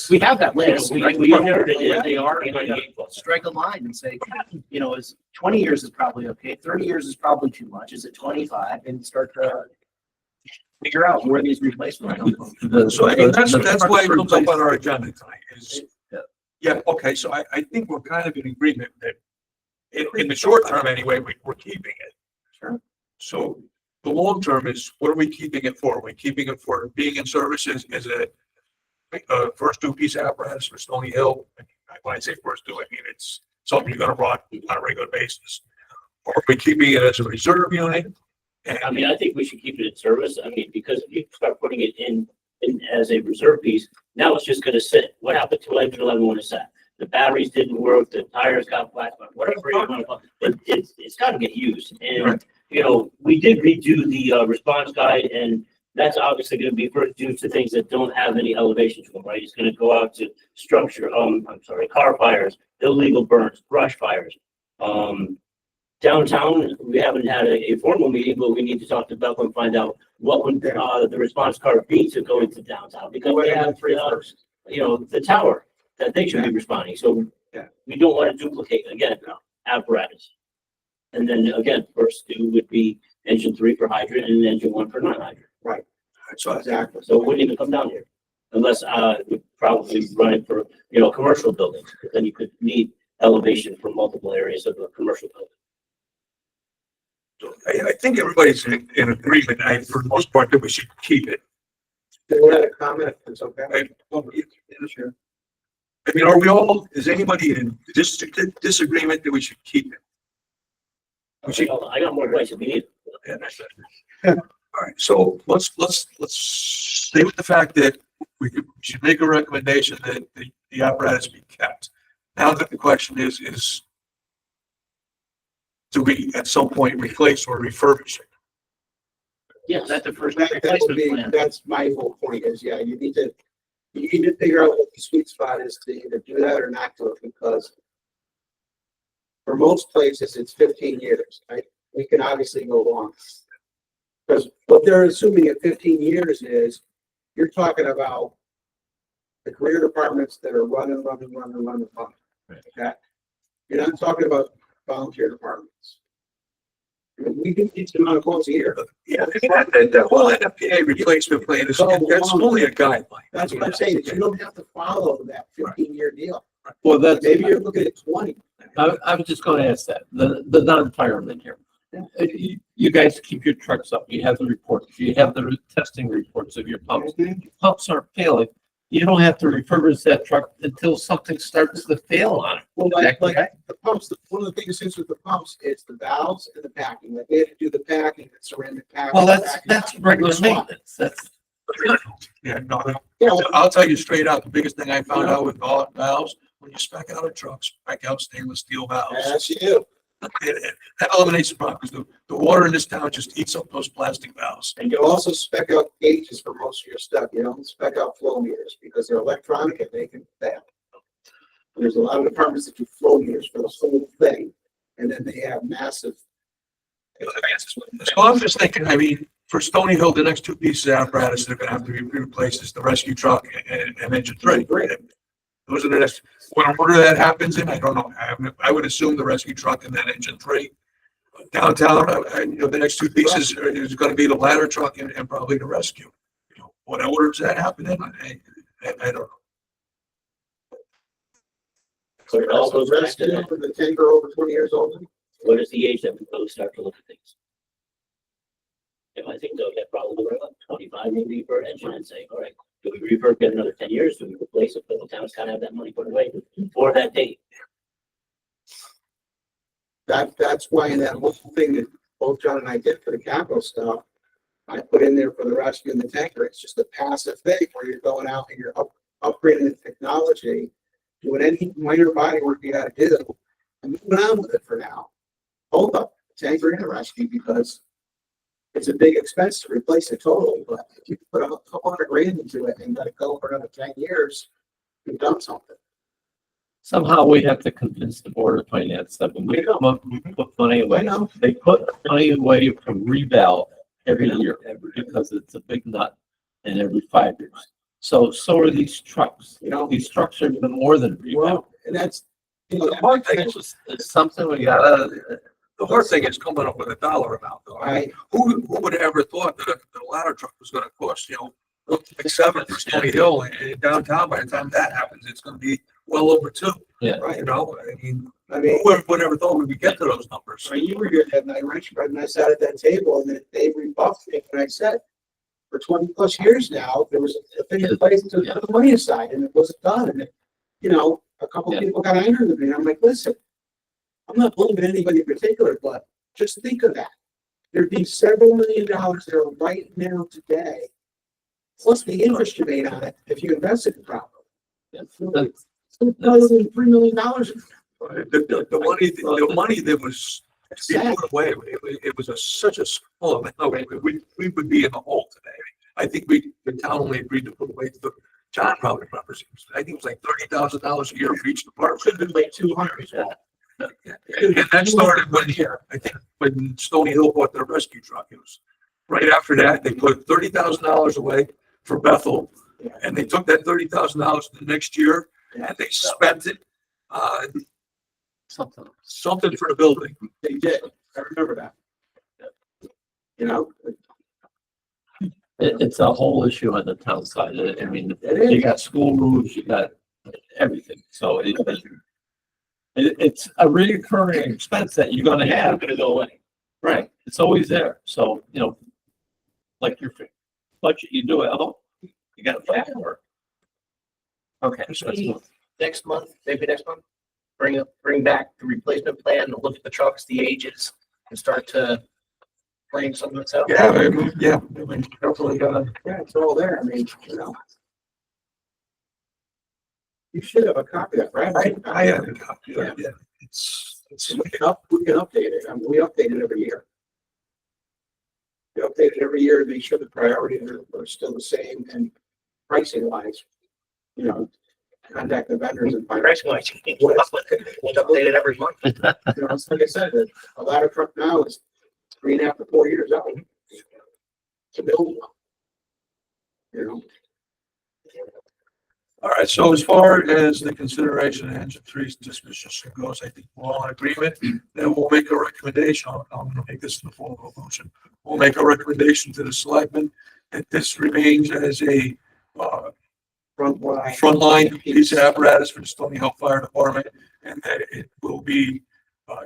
we have that legacy, right? We inherited it. They are, you know, strike a line and say, you know, is 20 years is probably okay, 30 years is probably too much, is it 25? And start to figure out where these replacements come from. so I mean, that's why it comes up on our agenda tonight, is, yeah, okay, so I think we're kind of in agreement that in the short term anyway, we're keeping it. Sure. So the long term is, what are we keeping it for? Are we keeping it for being in service as a first due piece of apparatus for Stony Hill? When I say first due, I mean it's something you're gonna run on a regular basis. Or are we keeping it as a reserve unit? I mean, I think we should keep it in service. I mean, because if you start putting it in as a reserve piece, now it's just gonna sit. What happened to engine 11 when it sat? The batteries didn't work, the tires got flat, whatever you want to call it, it's gotta get used. And, you know, we did redo the, response guide, and that's obviously gonna be first due to things that don't have any elevation to them, right? It's gonna go out to car fires, illegal burns, brush fires. Downtown, we haven't had a formal meeting, but we need to talk to Bethel and find out what would, the response card be to go into downtown, because they have, you know, the tower that they should be responding, so we don't want to duplicate, again, apparatus. And then again, first due would be engine 3 for hydrant and engine 1 for non-hydrant. So Exactly. So it wouldn't even come down here, unless, we'd probably run it for, you know, commercial buildings, then you could need elevation for multiple areas of a commercial building. I think everybody's in agreement, for the most part, that we should keep it. They had a comment, if it's okay. Sure. I mean, are we all, is anybody in disagreement that we should keep it? We should, I got more advice if we need. yeah, that's it. All right, so let's stay with the fact that we should make a recommendation that the apparatus be kept. Now that the question is do we at some point replace or refurbish it? Yes, that's the first That would replacement be, plan. that's my whole point is, yeah, you need to figure out what the sweet spot is to either do that or not do it, because for most places, it's 15 years, right? We can obviously go long. Because what they're assuming at 15 years is, you're talking about the career departments that are running. Okay? You're not talking about volunteer departments. I mean, we do each amount of quotes a year. Yeah, the whole NFPA replacement plan is, that's only a guideline. That's what I'm saying, is you don't have to follow that 15-year deal. Well, that's, Maybe you're looking at 20. I was just gonna ask that, the non-fireman here. You guys keep your trucks up, you have the reports, you have the testing reports of your pumps. Your pumps aren't failing. You don't have to refurbish that truck until something starts to fail on it. Well, like the pumps, one of the biggest issues with the pumps is the valves and the packing. Like they had to do the packing, the ceramic packing. Well, that's regular maintenance, that's. Yeah, no, Yeah, well, I'll tell you straight out, the biggest thing I found out with valves, when you spec out a truck, spec out stainless steel valves. yes, you do. That eliminates the problem, because the water in this town just eats up those plastic valves. And you also spec out gauges for most of your stuff. You don't spec out flow meters because they're electronic and they can fail. There's a lot of departments that do flow meters for the whole thing, and then they have massive. So I'm just thinking, I mean, for Stony Hill, the next two pieces of apparatus that are gonna have to be replaced is the rescue truck and engine 3. Those are the next, what order that happens in, I don't know. I would assume the rescue truck and then engine 3. Downtown, you know, the next two pieces is gonna be the ladder truck and probably the rescue. You know, what order does that happen in? I don't know. So it all goes back to For the tanker over 20 years old. what is the age that we both start to look at things? I think they'll get probably about 25 maybe per engine and say, all right, do we refurb it another 10 years? Do we replace it? But the town's kind of have that money put away for that date. That's why in that whole thing that both John and I did for the capital stuff, I put in there for the rescue and the tanker. It's just a passive thing where you're going out and you're upgrading the technology, doing any minor body work you gotta do, and moving on with it for now. Hold up, the tanker and the rescue, because it's a big expense to replace it totally, but if you put a couple $100,000 into it and let it go for another 10 years, you've done something. Somehow we have to convince the Board of Finance that when we come up, we put money I away. know. They put money away from reval every year because it's a big nut in every 5 years. So are these trucks. You know, These trucks are even more than reval. well, and that's, you know, The hard thing is, It's something we gotta, the hard thing is coming up with a dollar amount though. I, Who would have ever thought that a ladder truck was gonna cost, like $7 for Stony Hill in downtown? By the time that happens, it's gonna be well over $2. right, I mean, Who would ever thought we would get to those numbers? so you were here that night, right, Fred, and I sat at that table, and then they rebuffed me, and I said, for 20+ years now, there was a thing in place to put the money aside, and it wasn't done, and a couple Yeah. people got angry with me, and I'm like, listen, I'm not blaming anybody in particular, but just think of that. There'd be several $1 million there right now today, plus the interest you made on it, if you invested it properly. that's- Probably $3 million. The money that was being put away, it was such a small amount. We would be in the hole today. I think the town only agreed to put away John probably remembers, I think it was like $30,000 a year for each department. Should have been like 200 as well. And that started I think when Stony Hill bought their rescue truck. It was right after that, they put $30,000 away for Bethel. And they took that $30,000 the next year and they spent it, something for the building. They did. I remember that. You know, it's a whole issue on the town side. I mean, It is. you got school roofs, you got everything. So it's a recurring expense that you're gonna Yeah, have. I'm gonna go away. Right. It's always there. So, like your budget, you do it. Oh, you got to plan for it. Okay. so that's good. Next month, maybe next month, bring back the replacement plan, and look at the trucks, the ages, and start to bring some of this out. Definitely gonna. yeah, it's all there. I mean, you should have a copy of that, right? I have a copy of it. It's, We can update it. I mean, we update it every year. We update it every year to make sure the priorities are still the same and pricing wise, contact the vendors and find. Pricing wise, you can keep up with it. We'll update it every month. Like I said, a ladder truck now is 3.5 to 4 years out. To build one. all right. So as far as the consideration of engine three's disposition goes, I think we're all in agreement. Then we'll make a recommendation. I'm gonna make this in the form of a motion. We'll make a recommendation to the selectmen that this remains as a frontline piece of apparatus for the Stony Hill Fire Department, and that it will be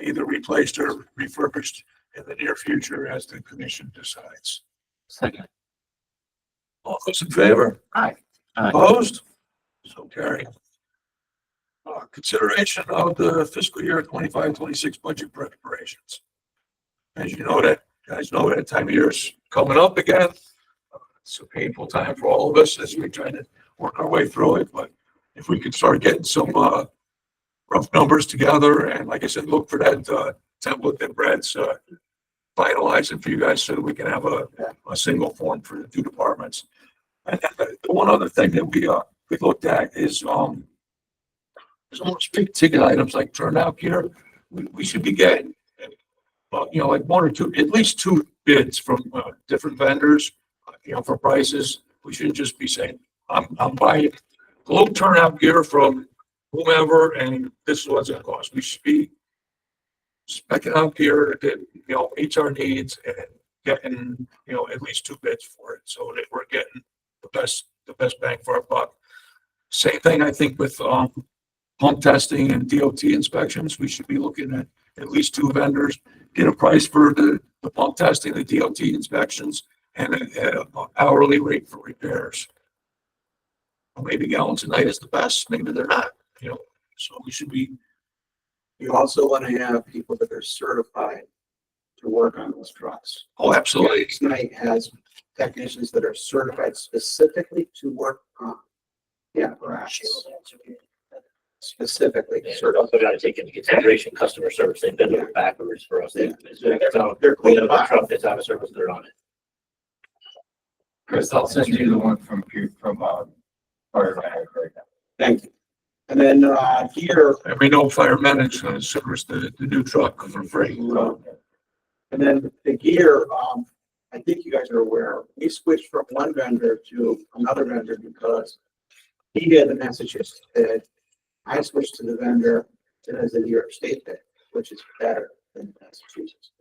either replaced or refurbished in the near future as the commission decides. Second. All those in favor? Aye. Aye. Opposed? So carried. Consideration of the fiscal year 25-26 budget preparations. As you know, guys know that time of year is coming up again. It's a painful time for all of us as we try to work our way through it, but if we could start getting some rough numbers together, and like I said, look for that template that Brad's finalizing for you guys so that we can have a single form for the two departments. And the one other thing that we looked at is there's almost big ticket items like turnout gear. We should be getting like one or two, at least 2 bids from different vendors, for prices. We shouldn't just be saying, I'm buying globe turnout gear from whomever, and this is what's it cost. We should be specking out gear that, meets our needs and getting, at least 2 bids for it so that we're getting the best bang for our buck. Same thing, I think, with pump testing and DOT inspections. We should be looking at least 2 vendors, get a price for the the pump testing, the DOT inspections, and an hourly rate for repairs. Or maybe gallons a night is the best, maybe they're not, you know, so we should be, You also want to have people that are certified to work on those trucks. oh, absolutely. Tonight has technicians that are certified specifically to work on the apparatus. Specifically And we certified. also gotta take into consideration customer service. They've been there backwards for us. Yeah. They're cleaning up a truck that's out of service, they're on it. Chris, I'll send you the one from fire right now. Thank you. And then, here, And we know firemen is gonna service the new truck for free. and then the gear, I think you guys are aware, we switched from one vendor to another vendor because he had the Massachusetts bid. I switched to the vendor that has the New York State bid, which is better than Massachusetts.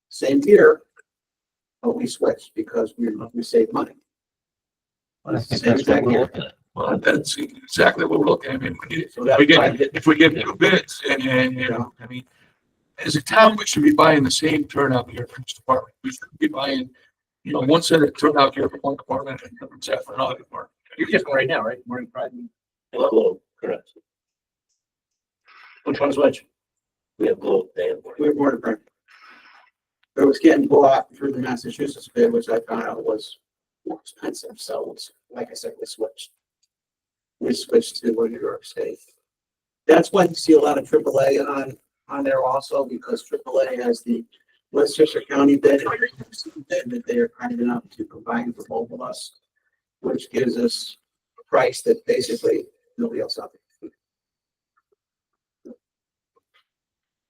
Same gear, but we switched because we save money. I think that's what we're looking at. Well, that's exactly what we're looking at. I mean, So that's why I did- if we get two bids and, you know, I mean, as a town, we should be buying the same turnout gear for each department. We shouldn't be buying, you know, one set of turnout gear for one department and another set for another department. You're getting one right now, right? Morning Pride. And Globe, correct. Which one's which? We have Globe, they have. We're more different. It was getting bought through the Massachusetts bid, which I found out was more expensive, so it's, like I said, we switched. We switched to New York State. That's why you see a lot of AAA on there also, because AAA has the Westchester County bid, that they are kind enough to combine for both of us, which gives us a price that basically nobody else out there.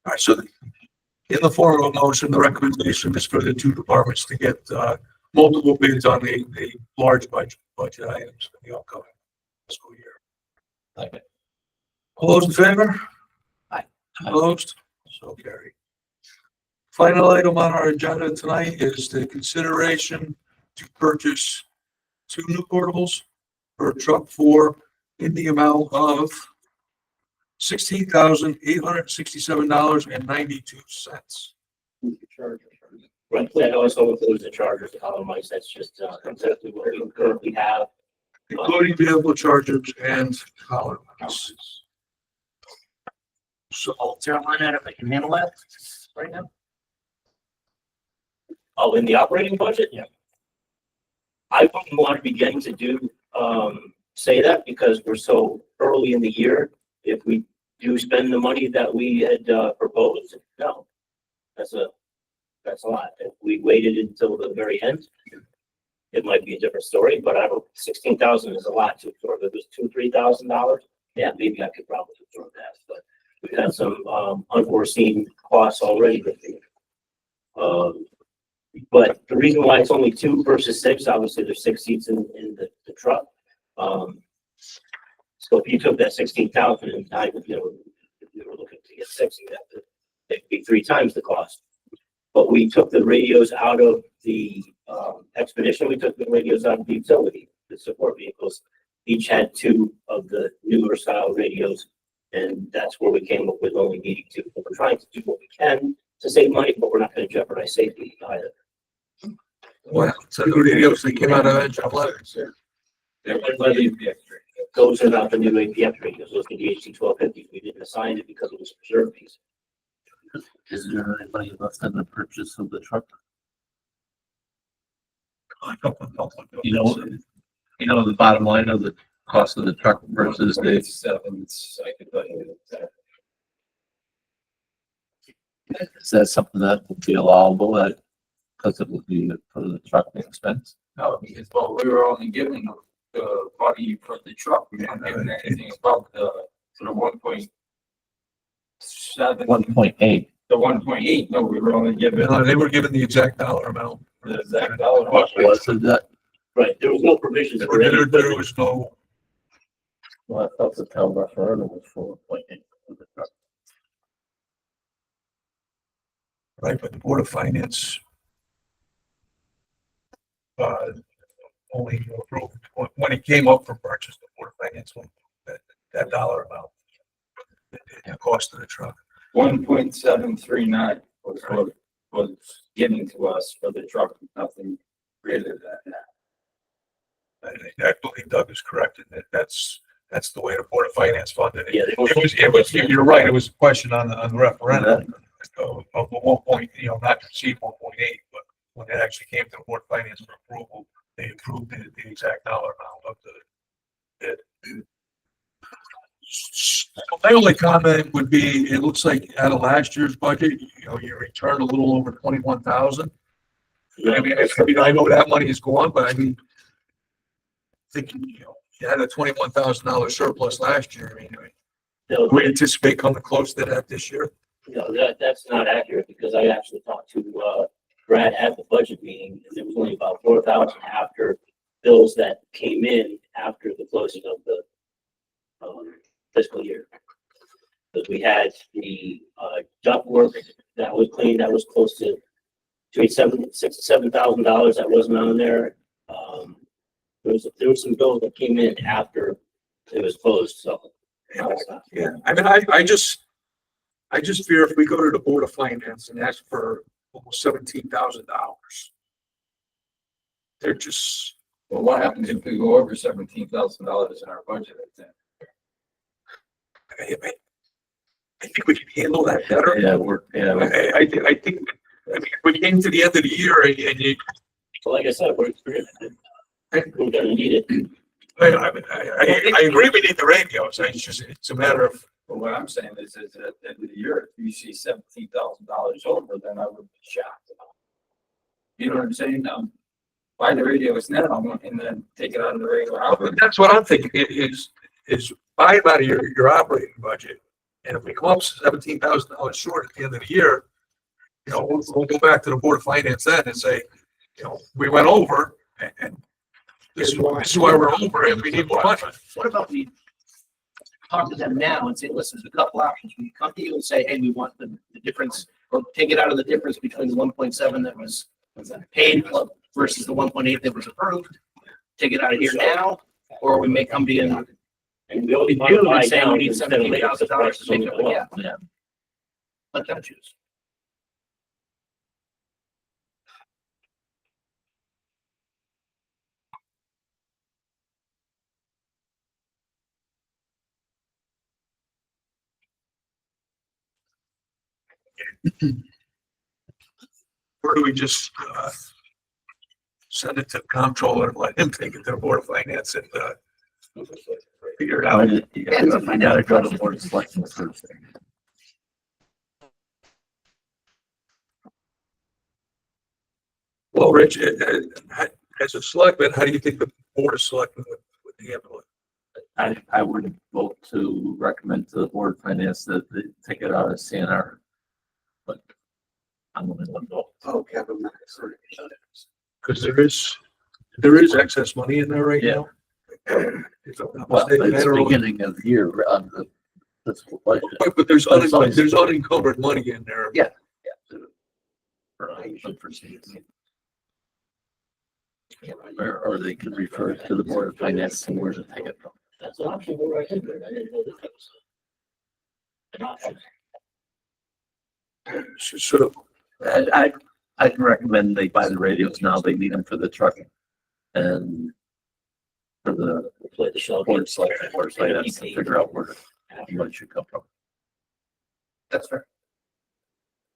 All right, so in the form of a motion, the recommendation is for the two departments to get, multiple bids on the large budget items in the upcoming fiscal year. Okay. All those in favor? Aye. Opposed? So carried. Final item on our agenda tonight is the consideration to purchase two new portables for truck 4 in the amount of $16,867.92. Right, that also includes the chargers, the column lights, that's just, exactly what we currently have. Including vehicle chargers and collar lights. So, Is there a line item that can handle that right now? Oh, in the operating budget? Yeah. I wouldn't want to be getting to do, say that because we're so early in the year. If we do spend the money that we had, proposed, no. That's a lot. If we waited until the very end, it might be a different story, but I don't, 16,000 is a lot to absorb. If it was $2,000-3,000, yeah, maybe I could probably absorb that, but we've had some, unforeseen costs already with the, but the reason why it's only 2 versus 6, obviously there's 6 seats in the truck. So if you took that 16,000 and I would, you know, if you were looking to get 6, it'd be 3 times the cost. But we took the radios out of the Expedition, we took the radios out of the utility, the support vehicles. Each had 2 of the newer style radios, and that's where we came up with only needing 2. But we're trying to do what we can to save money, but we're not going to jeopardize safety either. well, so the radios that came out of that job letters. Those are not the new APF radios, those are the HT-1250s. We didn't assign it because it was a preserve piece. Is there any money left in the purchase of the truck? You know, the bottom line of the cost of the truck versus the, I could tell you that. is that something that would be allowable at, because it would be for the truck expense? No, because, well, we were only giving the body for the truck, we weren't giving anything above the 1.7. 1.8. The 1.8, no, we were only giving They were given the exact dollar amount. the exact dollar. What was it that, Right, there was no provisions for any. There was no, well, I thought the town referendum was 4.8 for the truck. right, but the Board of Finance only approved, when it came up for purchase, the Board of Finance, that dollar amount. The cost of the truck. 1.739 was giving to us for the truck, nothing greater than that. I believe Doug is correct in that that's the way the Board of Finance funded it. Yeah, You're right, it was a question on the referendum of the 1 point, not to exceed 1.8, but when it actually came to the Board of Finance for approval, they approved the exact dollar amount of the bid. My only comment would be, it looks like out of last year's budget, you returned a little over 21,000. I mean, I know that money is gone, but I mean, thinking, you had a $21,000 surplus last year. I mean, No, we anticipate coming close to that this year. no, that's not accurate because I actually talked to, Brad at the budget meeting and there was only about 4,000 after bills that came in after the closing of the, fiscal year. Because we had the, duct work that was cleaned, that was close to between $6,000 to $7,000 that wasn't on there. There was some bills that came in after it was closed, so. Yeah, I mean, I just fear if we go to the Board of Finance and ask for almost $17,000, they're just, Well, what happens if we go over $17,000 in our budget? I think we can handle that better. I think, I mean, if we came to the end of the year and you, So like I said, we're gonna need it. I agree we need the radios. It's a matter of, But what I'm saying is at the end of the year, if you see $17,000 over, then I would be shocked. You know what I'm saying? Buy the radios now and then take it out of the regular operating. that's what I'm thinking, is buy it out of your operating budget. And if we come up $17,000 short at the end of the year, we'll go back to the Board of Finance then and say, we went over and this is why we're over and we need more money. What about we talk to them now and say, listen, there's a couple options. We come to you and say, hey, we want the difference, or take it out of the difference between the 1.7 that was paid versus the 1.8 that was approved. Take it out of here now, or we may come to you And we only in June buy and say we down need instead of making $17,000 to prices make only up go the up. gap. Let them choose. Or do we just send it to the comptroller and let him take it to the Board of Finance and figure it out? Find out, I got a Board of Selectmen first. Well, Rich, as a selectman, how do you think the Board of Selectmen would handle it? I would vote to recommend to the Board of Finance that they take it out of CNR. But I'm only one vote. Oh, Kevin. Because there is excess money in there right Yeah. now. If I'm not Well, mistaken, I it's don't know. beginning of the year on the fiscal budget. But there's But it's always- there's unencumbered money in there. Yeah. For unforeseen. Or they could refer it to the Board of Finance and where to take it from. That's an option we're right in there. I didn't know that was an option. Sort of, I'd recommend they buy the radios now. They need them for the trucking. And for the Play the shell Board game. of Selectmen, Board of Finance to figure out where the money should come from. That's fair.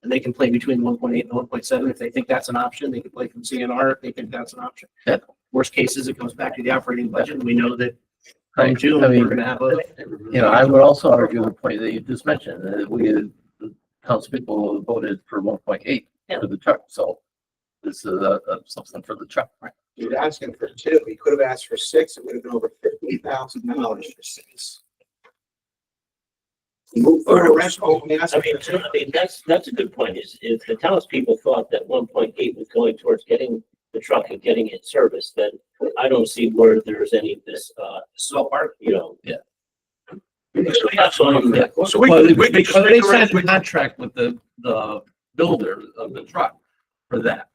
And they can play between 1.8 and 1.7. If they think that's an option, they can play from CNR if they think that's an option. Yeah. Worst cases, it comes back to the operating budget. We know that Right. in June, I mean, we're gonna have a. I would also argue the point that you just mentioned, that the townspeople voted for 1.8 for the truck, so this is something for the truck. He was asking for 2. He could have asked for 6. It would have been over $50,000 for 6. Move Or the forward. rest, only ask for I mean, that's a good point, is if the townspeople thought that 1.8 was going towards getting the truck and getting it serviced, then I don't see where there's any of this, So part. Yeah. so we Well, can because just they make signed a a contract with the builder of the truck for that,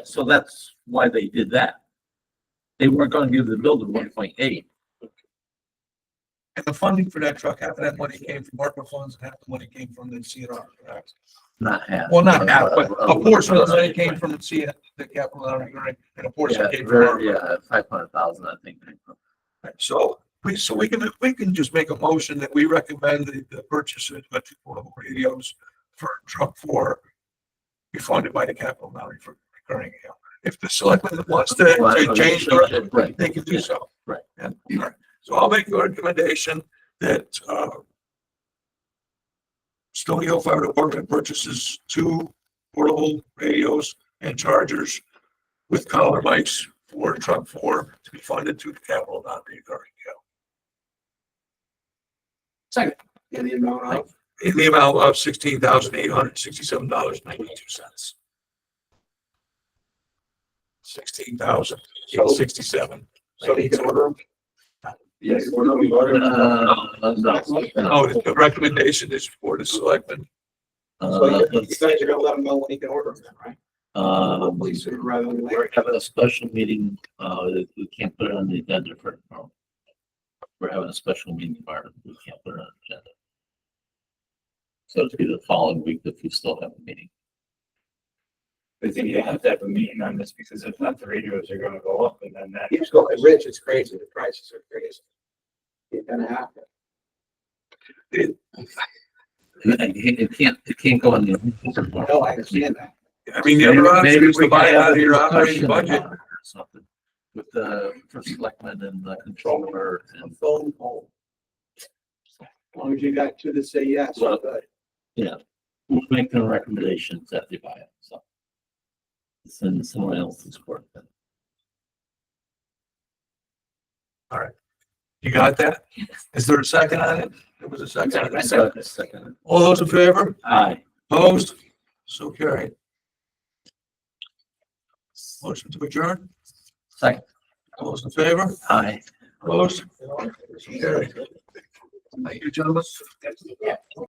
so that's why they did that. They weren't gonna give the builder 1.8. And the funding for that truck, half of that money came from ARPA funds and half the money came from the CNR. Correct? Not half. Well, not half, but a portion of the money came from the capital outlay, right? And a portion Yeah, came from our. very, yeah, 500,000, I think. So we can just make a motion that we recommend the purchase of electric portable radios for truck 4 be funded by the capital outlay for recurring account. If the selectman wants to change the, Right. they can do so. Right. And, all right. So I'll make a recommendation that, Stony Hill Fire Department purchases 2 portable radios and chargers with collar mics for truck 4 to be funded through the capital non-recurring account. Second. In the amount of, In the amount of $16,867.92. $16,067. so you can order them? Yes, we're not, we voted. Oh, the recommendation is for the selectmen. So you guys are gonna let them know when you can order them, then, right? Uh, Hopefully sooner rather than later. we're having a special meeting, we can't put it on the agenda for tomorrow. We're having a special meeting tomorrow, we can't put it on the agenda. So it's be the following week if we still have a meeting. I think you have to have a meeting on this because if not, the radios are gonna go up and then that. Keeps going, Rich, it's crazy, the prices are crazy. You're gonna have to. It can't go on the. No, I understand that. I mean, the other option is to buy it out of your operating budget. Something with the first selectman and the controller A and. phone call. As long as you got 2 to say yes, Well, good. We'll make the recommendations that they buy it, so. Send someone else's court then. You got that? Is there a second on it? There was a second. on it. Second. All those in favor? Aye. Opposed? So carried. Motion to adjourn? Second. All those in favor? Aye. Opposed? So carried. Thank you, gentlemen.